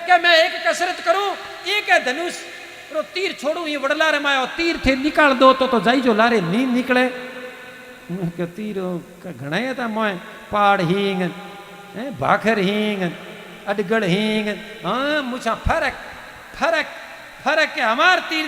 के मैं एक कसरत करूं एक है धनुष रो तीर छोड़ू ये वडला रे मायो तीर थे निकाल दो तो जाई जो लारे नी निकले के तीर घणाया था मोय पाड़ हींग भाखर हींग अडगड़ हींग हाँ मुझा फरक फरक फरक के हमार तीर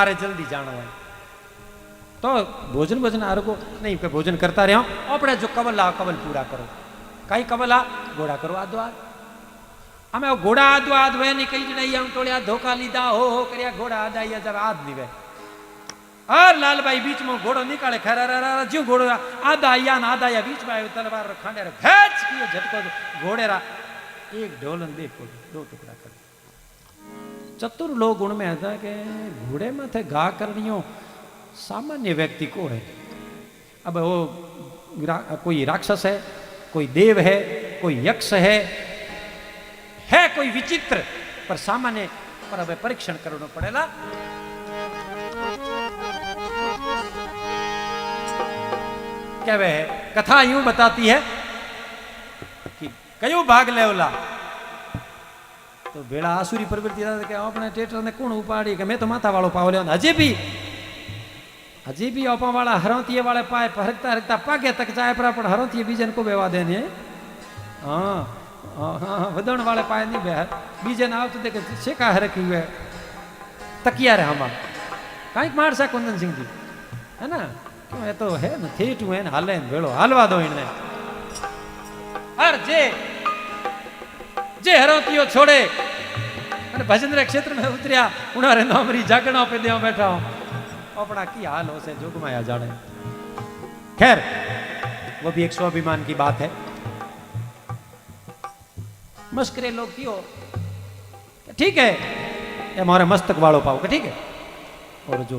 मारे जल्दी जाना है तो भोजन भोजन आरो को नहीं के भोजन करता रहो अपने जो कवल ला कवल पूरा करो कई कवल आ घोड़ा करो आदो आद हमें घोड़ा आदो आद वे नहीं कई जने हम टोलिया धोखा लीधा हो करिया घोड़ा आद आइया जब आद नहीं वे और लाल भाई बीच में घोड़ो निकाले खरा जो घोड़ो आधा आया ना आधा आया बीच में आयो तलवार खांडे भेज कियो झटको घोड़े रा एक ढोलन देखो दो टुकड़ा कर चतुर लोग गुण में आता कि घोड़े में थे घा करनियो सामान्य व्यक्ति को है अब वो कोई राक्षस है कोई देव है कोई यक्ष है कोई विचित्र पर सामान्य पर अब परीक्षण करना पड़ेगा क्या वह है कथा यूं बताती है कि कयो भाग लेवला तो बेड़ा आसुरी प्रवृत्ति के अपने टेटर ने कौन उपाड़ी कि मैं तो माथा वालों पाव लिया हजी भी ओपा वाला हरोतिये वाले पाए हरकता हरकता पागे तक जाए पर हरोतिये बीजन को बेवा देने हाँ हाँ वदन वाले पाए नहीं बे बीजन आव तो देखे शेका हरकी हुए तकिया रहे हम कहीं मार सा कुंदन सिंह जी है ना ये तो है ना थेटू है ना हाले भेड़ो हालवा दो इन्हें हर जे हरोतियो छोड़े भजन रे क्षेत्र में उतरिया उन्होंने नौमरी जागना पे देव बैठा हूं अपना की हाल हो से जोगमाया जाने खैर वो भी एक स्वाभिमान की बात है मस्करे लोग क्यों ठीक है ये हमारे मस्तक वालों पाओ ठीक है और जो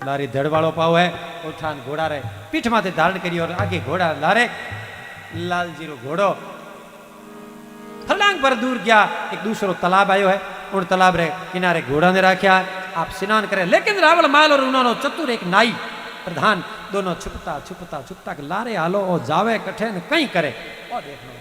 लारी धड़ वालों पाओ है उठान घोड़ा रहे पीठ माथे धारण करी और आगे घोड़ा लारे लाल जीरो घोड़ो फलांग पर दूर गया एक दूसरो तालाब आयो है उन तालाब रे किनारे घोड़ा ने रखा आप स्नान करें लेकिन रावण माल और उन्होंने चतुर एक नाई प्रधान दोनों छुपता छुपता छुपता लारे हालो और जावे कठे न कहीं करे और देखना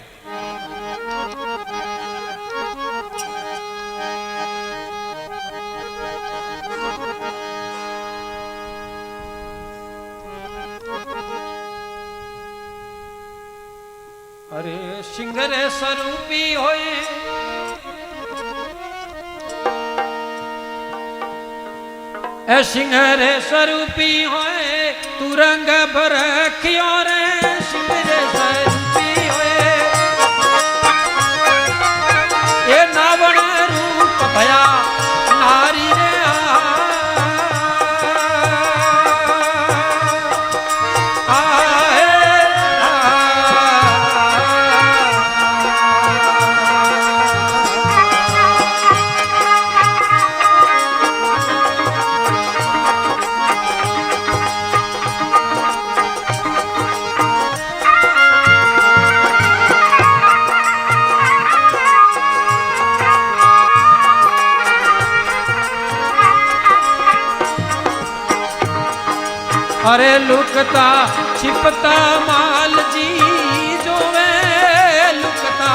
अरे सिंगरे स्वरूपी होए ए सिंगरे स्वरूपी होए तू रंग भरखियो रे सिंगरे स्वरूपी होए ए नावण रूप भया नारी रे अरे लुकता छिपता माल जी जोवे, लुकता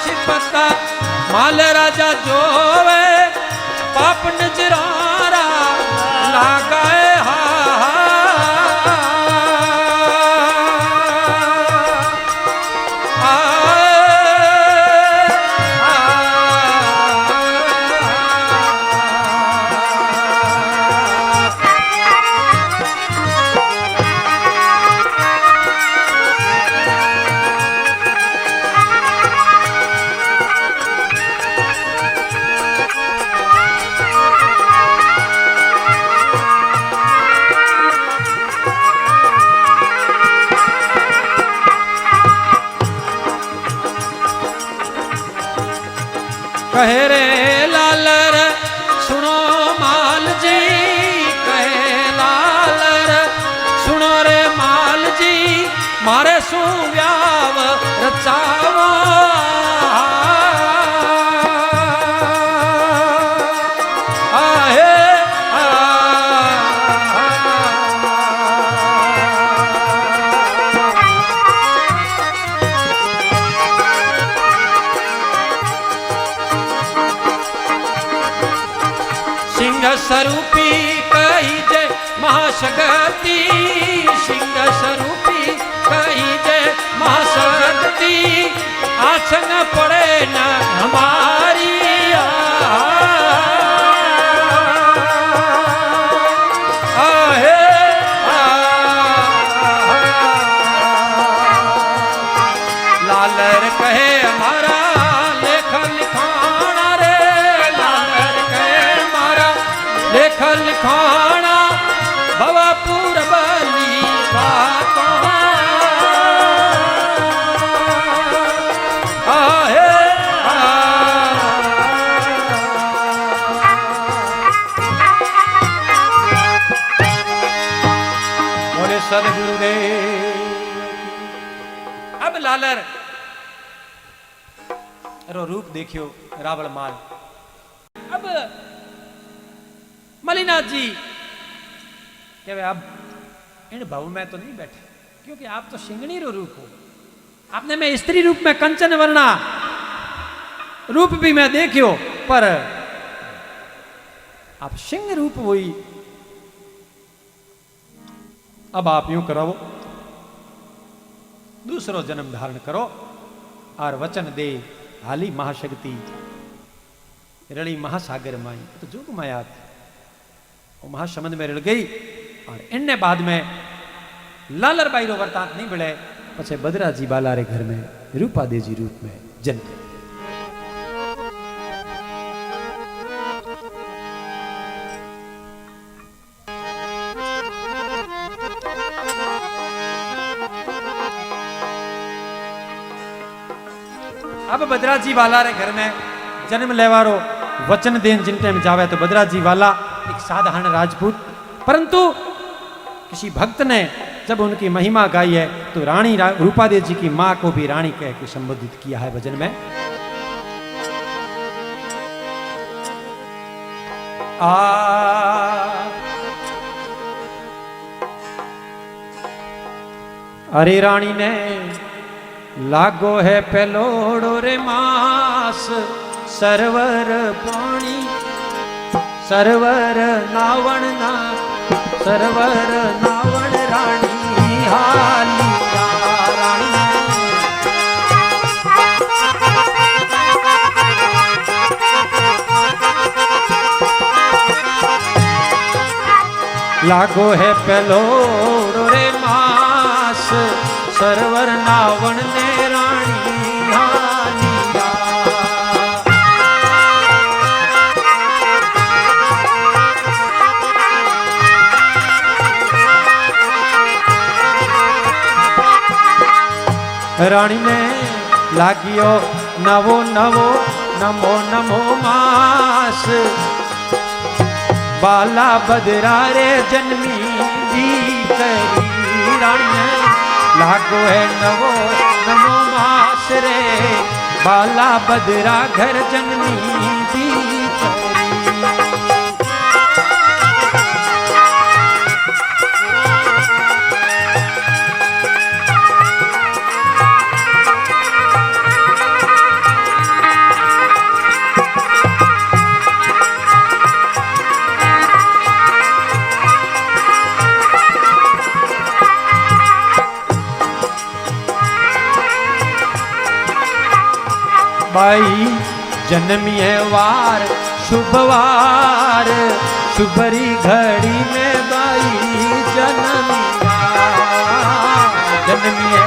छिपता माल राजा जोवे, पाप नजरारा लगाए कहे रे लालर सुनो माल जी, कहे लालर सुनो रे माल जी, मारे सु व्याव रचावा आहे सिंह स्वरूपी कही जय महाशक्ति, सिंह स्वरूपी कही जय महाशक्ति, आसन पड़े न हमारी आहे लालर कहे हमारा लेख लिखाना रे, लालर कहे हमारा लेख लिखाना, भवापुर बली बातों आहे बोले सदगुरुदेव। अब लालर रो रूप देखियो रावण माल। अब मलिनाथ जी कहे अब इन भाव में तो नहीं बैठे, क्योंकि आप तो सिंगणी रो रूप हो, आपने मैं स्त्री रूप में कंचन वर्णा रूप भी मैं देखियो, पर आप सिंह रूप हुई। अब आप यूं करो, दूसरो जन्म धारण करो और वचन दे हाली महाशक्ति रली महासागर माई, तो जोग माया वो महासमुद्र में रल गई। और इनने बाद में लालर बाई रो वर्तांत नहीं मिले, पछे बदरा जी बाला रे घर में रूपा देजी रूप में जन्म। अब बदराजी वाला रे घर में जन्म लेवारो वचन देन जिन टाइम जावे तो बदराजी वाला एक साधारण राजपूत, परंतु किसी भक्त ने जब उनकी महिमा गाई है तो रानी रूपादेव जी की मां को भी रानी कह के संबोधित किया है भजन में। अरे रानी ने लागो है पेलोड़ो रे मास, सरवर पानी सरवर नावण ना, सरवर नावण रानी हाली रानी लागो है पेलोड़ो रे मास, सरवर नावण ने रानी हाली रानी ने लागियो नवो नवो नमो नमो मास, बाला बदरा रे जन्मी दी करी रानी ने लागो है नवो नमो मास रे, बाला बदरा घर जन्मी दी करी। बाई जन्मी है वार शुभवार, शुभरी घड़ी में बाई जन्मी है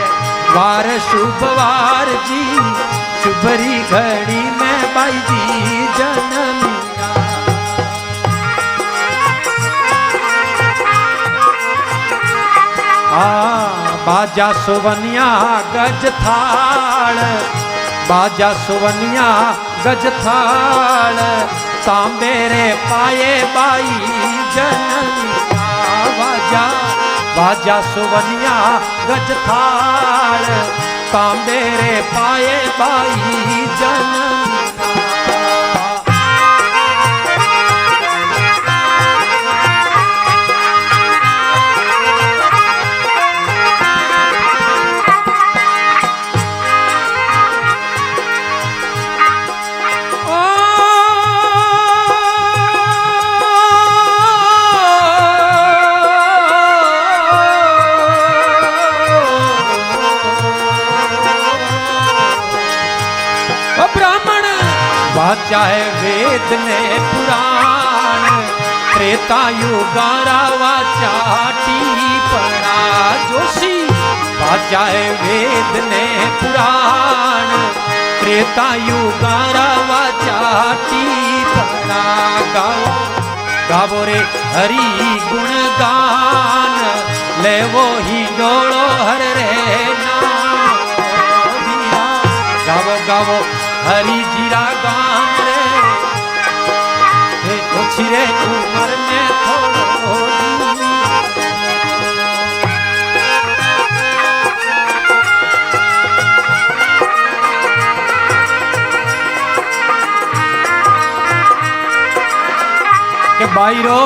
वार शुभवार जी, शुभरी घड़ी में बाई जी जन्मी। बाजा सुवनिया गज थाल, बाजा सुवनिया गज थाल, तांबेरे पाए बाई जननिया। बाजा बाजा सुवनिया गज थाल, तांबेरे पाए बाई जननिया। चाहे वेद ने पुराण, त्रेता युगारा वाचा पड़ा जोशी। चाहे वेद ने पुराण, त्रेता युगारा वाचा पड़ा। गाओ गावो रे हरि गुण गान, ले वो ही डोलो हर रे नाम। गावो गावो हरि जीरा गान रे, ओछी रे उमर में थोड़ो के बाईरो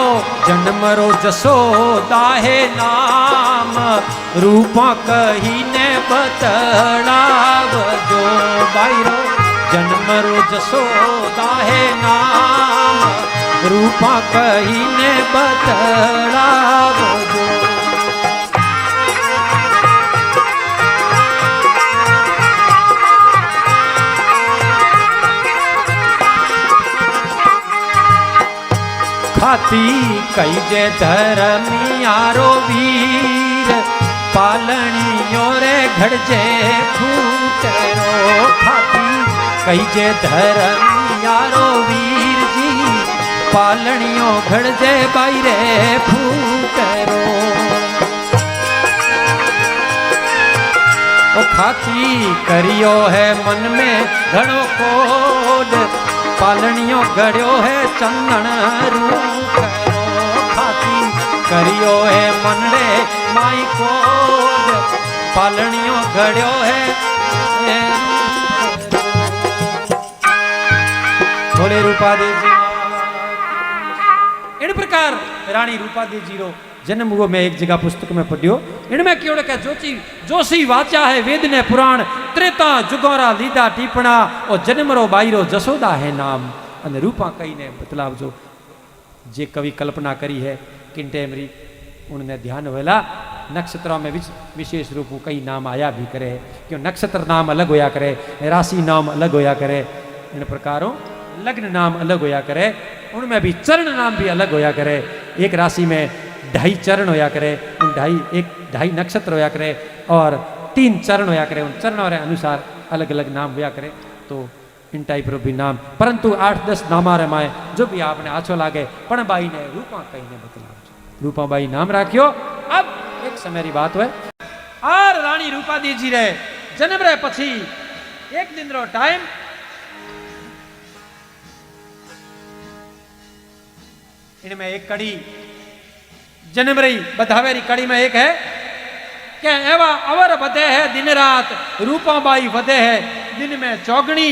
जन्म रो जसोदा है नाम, रूपा कही ने बतलाव जो। बाईरो जन्म रो जसोदा है नाम, रूपा कही ने बतलाव जो। खाती कई जे धर्मियारो वीर, पालनियों रे घड़जे फूटरो। खाती कई जे धर्मियारो वीर जी, पालनियों घड़जे बाई रे फूटरो। ओ खाती करियो है मन में घणो कोड, पालनियों घड़ियो है चंदन रूप। खाती करियो है मनड़े माई कोड, पालनियों घड़ियो है। बोले रूपादेव जी। इन प्रकार रानी रूपादेव जी रो जन्म हुआ। मैं एक जगह पुस्तक में पढ़ियो, इनमें क्यों क्या जोशी वाचा है वेद ने पुराण, त्रेता जुगोरा लीदा टीपणा, और जन्म रो बाईरो जसोदा है नाम। अने रूपा कई ने बतलाव जो जे कवि कल्पना करी है किन टेमरी, उनने ध्यान वेला नक्षत्रों में विशेष रूप कई नाम आया भी करे, क्यों नक्षत्र नाम अलग होया करे, राशि नाम अलग होया करे, इन प्रकारों लग्न नाम अलग होया करे, उनमें भी चरण नाम भी अलग होया करे। एक राशि में 2.5 चरण होया करे, उन 2.5 नक्षत्र होया करे, और 3 चरण होया करे, उन चरणों के अनुसार अलग अलग नाम होया करे। तो इन टाइप रो भी नाम, परंतु 8-10 नामा रमाए जो भी आपने आछो लागे। पण बाई ने रूपा कही ने बतलाव, रूपा बाई नाम राख्यो। अब एक समय री बात हुए, और रानी रूपादेवी जी रे जन्म रे पछी एक दिन रो टाइम इनमें एक कड़ी जन्म रही बधावेरी कड़ी में एक है कि एवा अवर बधे है दिन रात, रूपा बाई बधे है दिन में चौगणी,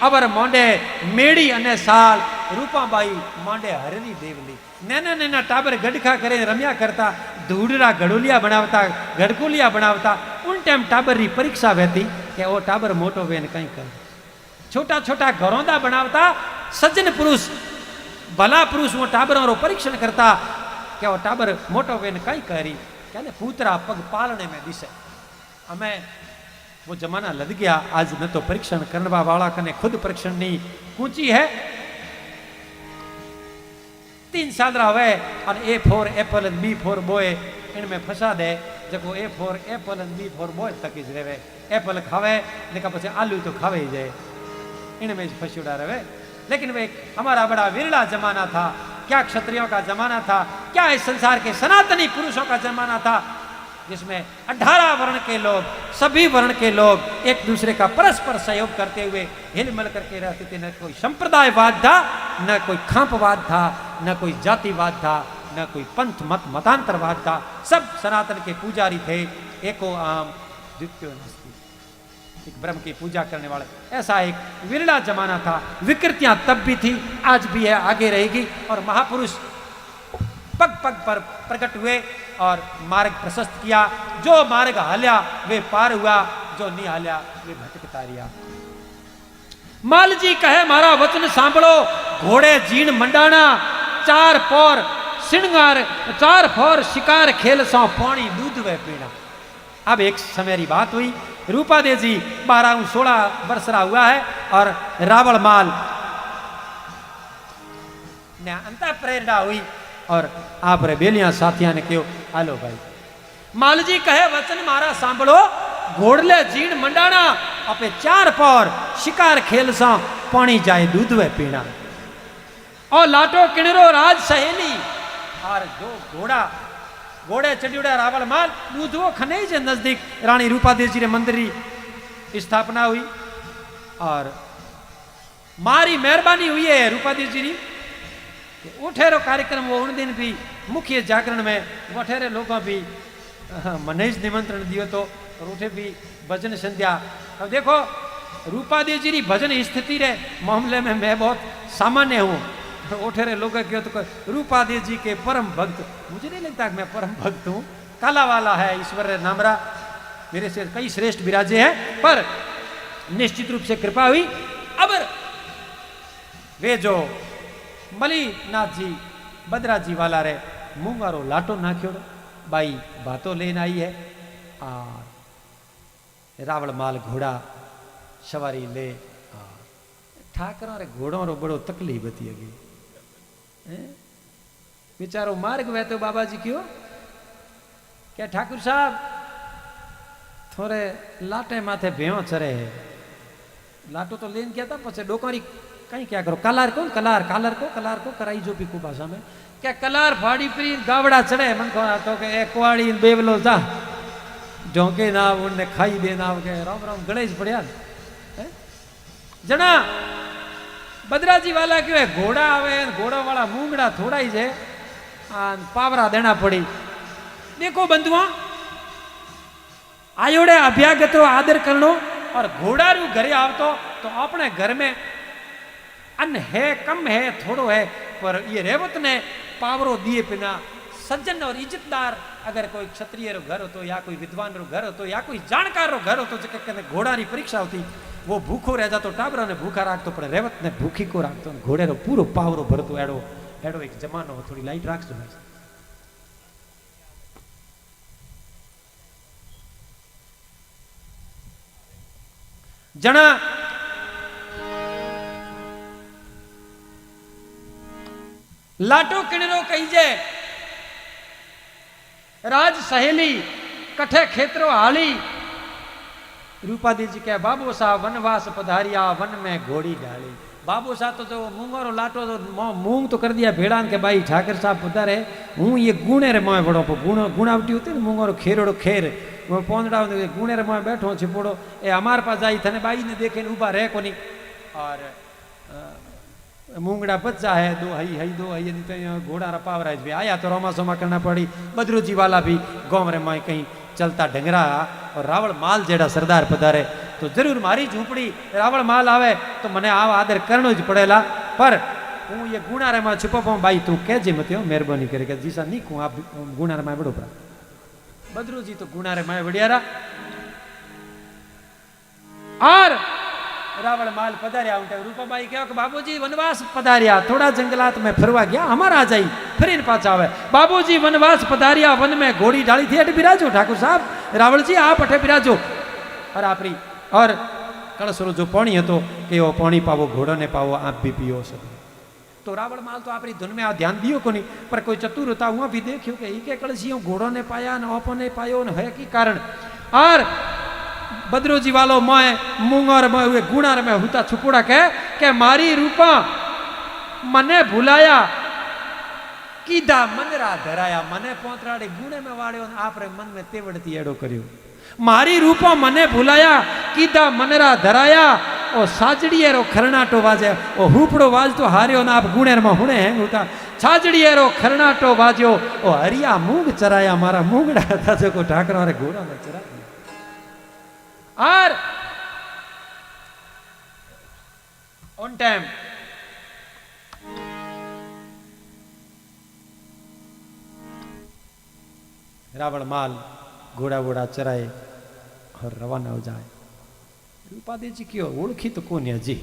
अवर मोंडे मेड़ी अने साल, रूपा बाई मोंडे हरवी देवली। नैना नैना टाबर गडखा करे रम्या करता, धूड़रा घड़ोलिया बनावता, घड़कुलिया बनावता। उन टाइम टाबर री परीक्षा वहती कि वो टाबर मोटो वेन कहीं कर। छोटा छोटा घरोंदा बनावता, सज्जन पुरुष भला पुरुष वो टाबरों रो परीक्षण करता क्या वो टाबर मोटो वेन कहीं करी, कहने पूतरा पग पालने में दिसे। हमें वो जमाना लद गया। आज न तो परीक्षण करने वाला कने खुद परीक्षण नहीं कूची है। 3 साल हुए और A for Apple and B for boy इनमें फंसा दे। जो A for Apple and B for boy तक ही रहे। एप्पल खावे लेकिन पीछे आलू तो खावे ही जाए, इनमें फंसुड़ा रहे। लेकिन वे हमारा बड़ा विरला जमाना था। क्या क्षत्रियों का जमाना था, क्या इस संसार के सनातनी पुरुषों का जमाना था, जिसमें 18 वर्ण के लोग, सभी वर्ण के लोग एक दूसरे का परस्पर सहयोग करते हुए हिलमिल करके रहते थे। न कोई संप्रदायवाद था, न कोई खांपवाद था, न कोई जातिवाद था, न कोई पंथ मत मतांतरवाद था। सब सनातन के पुजारी थे। एको आम द्वितीयो नास्ति, एक ब्रह्म की पूजा करने वाले। ऐसा एक विरला जमाना था। विकृतियां तब भी थी, आज भी है, आगे रहेगी। और महापुरुष पग पग पर प्रकट हुए और मार्ग प्रशस्त किया। जो मार्ग हाल्या वे पार हुआ, जो नहीं हाल्या वे भटकता रिया। माल जी कहे मारा वचन सांभळो, घोड़े जीण मंडाणा, 4 पोर सिंगार 4 फोर शिकार खेल सौ पानी दूध वे पीना। अब एक समय की बात हुई, रूपादेव जी 12-16 वर्ष रहा हुआ है और रावण माल ने अंत प्रेरणा हुई और आप रे बेलिया साथिया ने क्यों हालो भाई। माल जी कहे वचन मारा सांभळो, घोड़ले जीण मंडाणा, अपे 4 पोर शिकार खेल सा पानी जाए दूध वे पीना। और लाटो किणरो राज सहेली, और जो घोड़े चढ़ियोड़ा रावण माल दूधवो खनेई जे नजदीक रानी रूपादेव जी रे मंदिर की स्थापना हुई। और मारी मेहरबानी हुई है रूपादेव जी री। उठेरो कार्यक्रम वो उन दिन भी मुख्य जागरण में वठेरे लोगों भी मनेज निमंत्रण दियो तो, और उठे भी भजन संध्या। अब देखो रूपादेव जी री भजन स्थिति रे मामले में मैं बहुत सामान्य हूँ। उठेरे लोग क्यों तो रूपादेव जी के परम भक्त, मुझे नहीं लगता कि मैं परम भक्त हूँ। काला वाला है ईश्वर नामरा, मेरे से कई श्रेष्ठ विराजे हैं, पर निश्चित रूप से कृपा हुई। अब वे जो मलीनाथ जी बद्रा जी वाला रे मूंगारो लाटो नाख्यो, बाई बातों लेन आई है। और रावण माल घोड़ा सवारी ले, ठाकरों रे घोड़ों रो बड़ो तकलीफ थी अगी। बेचारो मार्ग वे तो बाबा जी क्यों क्या ठाकुर साहब थोड़े लाटे माथे भेव चरे है। लाटो तो लेन गया था, पछे डोकारी कहीं क्या करो, कलार को कलार को कराई जो भी को भाषा में क्या कलार फाड़ी पी गावड़ा चढ़े मन को तो के एक कुआड़ी बेवलो जा ढोंके ना उन्हें खाई देना के राम राम गणेश पड़िया जना। बद्रा जी वाला क्यों है घोड़ा आवे, घोड़ा वाला मूंगड़ा थोड़ा ही जे पावरा देना पड़ी। देखो बंधुआ आयोड़े अभ्यागत रो आदर करनो, और घोड़ा रू घरे आवतो तो अपने घर में अन्न है कम है थोड़ो है, पर ये रेवत ने पावरो दिए बिना सज्जन और इज्जतदार अगर कोई क्षत्रिय रो घर हो तो, या कोई विद्वान रो घर हो तो, या कोई जानकार रो घर हो तो, जो घोड़ा री परीक्षा होती वो भूखो रह जातो, टाबरा ने भूखा राखतो, पर रेवत ने भूखी को राखतो, घोड़े रो पूरो पावरो भरतो। एडो एडो एक जमानो थोड़ी लाइट राखजो जना। लाटो किणरो कहीजे राज सहेली कठे खेतरो हाली। रूपादेव जी कहे बाबू साहब वनवास पधारिया, वन में घोड़ी डाली। बाबू साहब तो जो मूंगो लाटो तो मूंग तो कर दिया भेड़ान के भाई ठाकर साहब पधारे, हूँ ये गुणे रे मोए बड़ो गुणावटी होती है मूंगो खेरोड़ो खेर वो पोंदड़ा गुणे रे मोए बैठो छिपोड़ो ए हमारे पास आई थने बाई ने देखे उबा रहे कोनी। और मूंगड़ा बच्चा है दो हई दो हई तो घोड़ा रपावरा भी आया तो रोमा सोमा करना पड़ी। बद्रू जी वाला भी गाँव रे मोए कहीं चलता ढंगरा। और रावण माल जेड़ा सरदार पधारे तो जरूर मारी झूंपड़ी रावण माल आवे तो मने आव आदर करनो ज पड़ेला। पर हूँ ये गुणा रे में छुपा पाऊँ भाई तू कह जे मत मेहरबानी करके जीसा नहीं कहूँ आप गुणा रे में बड़ो पड़ा। बद्रू जी तो गुणा रे में बढ़िया और रावण माल पधारिया उनके रूपाबाई कहो कि बाबूजी वनवास पधारिया, थोड़ा जंगलात में फिरवा गया हमारा आ जाई फिर इन पाछा आवे। बाबूजी वनवास पधारिया, वन में घोड़ी डाली थी अटे बिराजो ठाकुर साहब। रावण जी आप अटे बिराजो। और आपरी और कड़सरो जो पानी હતો કે वो पानी पावो घोड़ा ने पावो आप भी पियो सब। तो रावण माल तो आपरी धुन में आ ध्यान दियो को नहीं, पर कोई चतुर होता हुआ भी देखियो कि के कड़सियों घोड़ों ने पाया न ओपो ने पायो न है की कारण। और बद्रोजी वालो मोए मूंगर में हुए गुणार में हुता छुपुड़ा के मारी रूपा मने भुलाया कीधा मनरा धराया, मने पोतराड़े गुणे में वाड़ियो ने आपरे मन में तेवड़ती एड़ो कर्यो। मारी रूपो मने भुलाया कीधा मनरा धराया, ओ साजड़ीएरो खरनाटो वाजे ओ हुपड़ो वाज तो हारियो ना आप गुणेर में हुणे हैं होता छाजड़ीएरो खरनाटो वाज्यो ओ हरिया मूंग चराया, मारा मूंगड़ा था जो को ठाकरा रे घोड़ा ने चरा। और ऑन टाइम रावण माल घोड़ा वोड़ा चराए और रवाना हो जाए। रूपादी जी क्यों ओळखी तो कोनी हजी,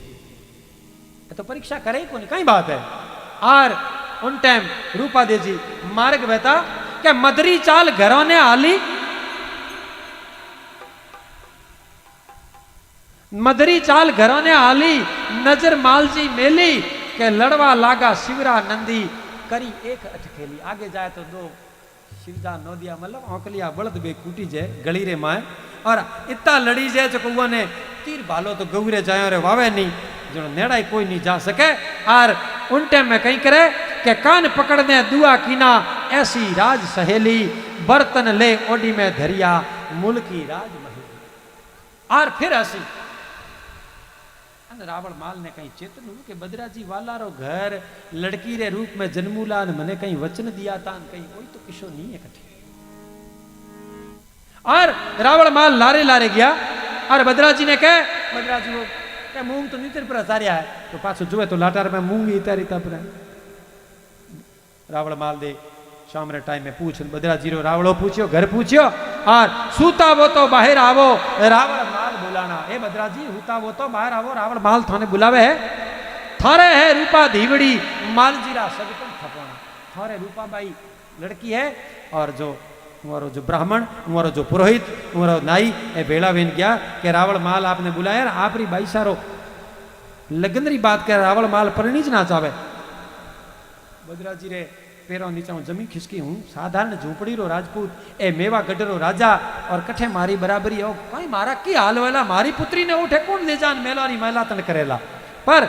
तो परीक्षा करे कोनी कई बात है। और उन टाइम रूपादी जी मार्ग बता के मदरी चाल घरों ने आली, मदरी चाल घरों ने आली, नजर मालजी मेली के लड़वा लागा शिवरा नंदी, करी एक अटखेली। आगे जाए तो दो शिवजा नोदिया मतलब औकलिया बलद बे कूटी जे गली रे माए, और इतना लड़ी जे जो कुआ ने तीर भालो तो गौरे जाए रे वावे नहीं, जो नेड़ाई कोई नहीं जा सके। और उन टाइम में कहीं करे के कान पकड़ने दुआ कीना, ऐसी राज सहेली बर्तन ले ओडी में धरिया, मुल्की राज महली। और फिर ऐसी रावण माल ने कहीं चेतन हूं कि बद्राजी वाला रो घर लड़की रे रूप में जन्मूला ने मने कहीं वचन दिया था, कहीं कोई तो किशो नहीं है कठे। और रावण माल लारे लारे गया और बद्राजी ने कहे, बद्राजी वो क्या मूंग तो नीतर पर अतारिया है, तो पाछो जुए तो लाटार में मूंग ही तारी पर। रावण माल दे शाम रे टाइम में पूछ बद्राजी रो रावणो पूछियो घर पूछियो, और सूता वो तो बाहर आवो रावण माल बुलाना। ए बद्राजी हुता वो तो बाहर आवो, रावण माल थाने बुलावे है। थारे है रूपा धीवड़ी मालजीरा सगपन थपाना, थारे रूपा बाई लड़की है, और जो हमारो जो ब्राह्मण हमारो जो पुरोहित हमारो नाई ए बेड़ा वेन गया कि रावण माल आपने बुलाया ना, आपरी बाई सारो लगनरी बात कर रावण माल परणी ज ना चावे। बद्राजी रे पेरो नीचा जमी खिसकी हूँ, साधारण झूंपड़ी रो राजपूत, ए मेवा गढ़ राजा, और कठे मारी बराबरी हो कई मारा की हाल वेला, मारी पुत्री ने उठे कौन ले जान मेलारी महिला तन करेला। पर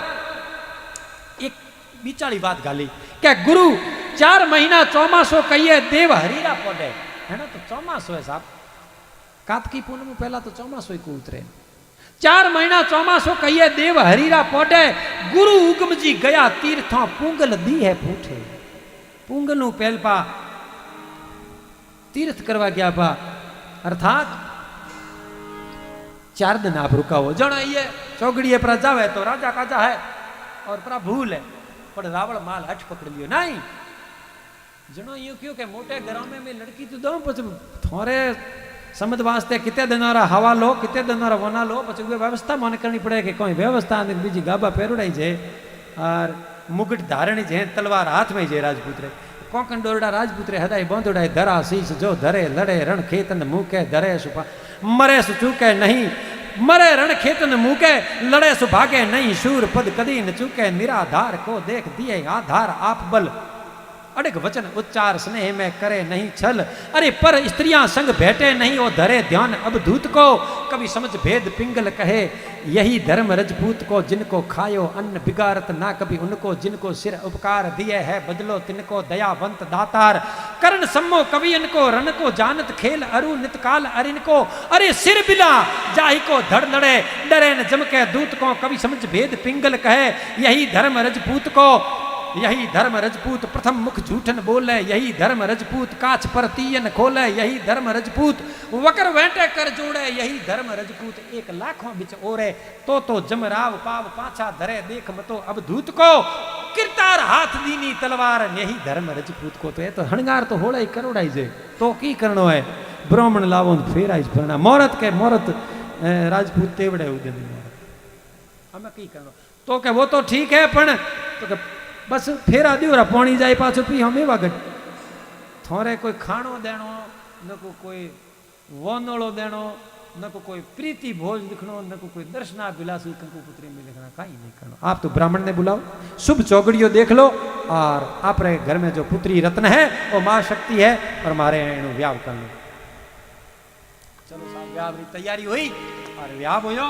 एक बिचारी बात गाली क्या गुरु 4 महीना चौमासो कहिए देव हरीरा पड़े है ना, तो चौमासो है साहब, कार्तिकी पूनम पहला तो चौमासो को उतरे। 4 महीना चौमासो कहिए देव हरीरा पड़े, गुरु उगम जी गया तीर्थों पूंगल दी है पूठे। पूंगल पहल पा तीर्थ करवा गया पा, अर्थात 4 दिन आप रुका हो जन ये चौगड़िए पर जावे तो राजा काजा है और पर भूल है, पर रावण माल हट पकड़ लियो नहीं। जनो यूं क्यों के मोटे घरों में मैं लड़की तो दो पछ थोड़े समझ वास्ते कितने दिन हवा लो कितने दिन वना लो, पछ व्यवस्था मन करनी पड़े कि कोई व्यवस्था बीजी गाबा पेरुड़ाई जे और मुकुट धारणी जे तलवार हाथ में जे राजपूत रे कोकन डोरडा राजपूत रे हदाई बंदुड़ाई धरा शीश जो धरे लड़े रण खेतन मुके धरे सुपा मरे सु चूके नहीं, मरे रण खेतन मुके लड़े सु भागे नहीं, शूर पद कदी न चूके निराधार को देख दिए आधार आप बल, अड़ग वचन उच्चार स्नेह में करे नहीं छल, अरे पर स्त्रियां संग बैठे नहीं वो धरे ध्यान अवधूत को, कभी समझ भेद पिंगल कहे यही धर्म रजपूत को, जिनको खायो अन्न बिगारत ना कभी उनको, जिनको सिर उपकार दिए है बदलो तिनको, दयावंत दातार करण सम्मो कवि इनको, रण को जानत खेल अरु नितकाल अरिन को, अरे सिर बिला जाहि को धड़ लड़े डरे न जमके दूत को, कभी समझ भेद पिंगल कहे यही धर्म रजपूत को, यही धर्म रजपूत प्रथम मुख झूठन बोले, यही धर्म रजपूत काछ पर तीयन खोले, यही धर्म रजपूत वकर वेंटे कर जोड़े, यही धर्म रजपूत 1 लाखों बिच ओरे, तो जमराव पाव पाछा धरे देख मतो अब धूत को, किरतार हाथ दीनी तलवार यही धर्म रजपूत को। तो ये तो हणगार तो होड़ा ही करोड़ाई जे तो की करनो है, ब्राह्मण लावो फेराई फरना मोरत के मोरत राजपूत तेवड़े उदन हमें की करनो, तो के वो तो ठीक है पण तो के बस फेरा दियो पानी जाए पाछो पी हम एवा गट थोड़े कोई खाणो देनो न कोई वोनोड़ो देनो न को कोई प्रीति भोज लिखनो, न को कोई दर्शना विलासी कंकु पुत्री में लिखना, कहीं नहीं करना। आप तो ब्राह्मण ने बुलाओ, शुभ चौगड़ियों देख लो, और आप रे घर में जो पुत्री रत्न है वो मां शक्ति है, और मारे एनु व्याव कर लो। चलो साहब व्याव की तैयारी हुई और व्याव हो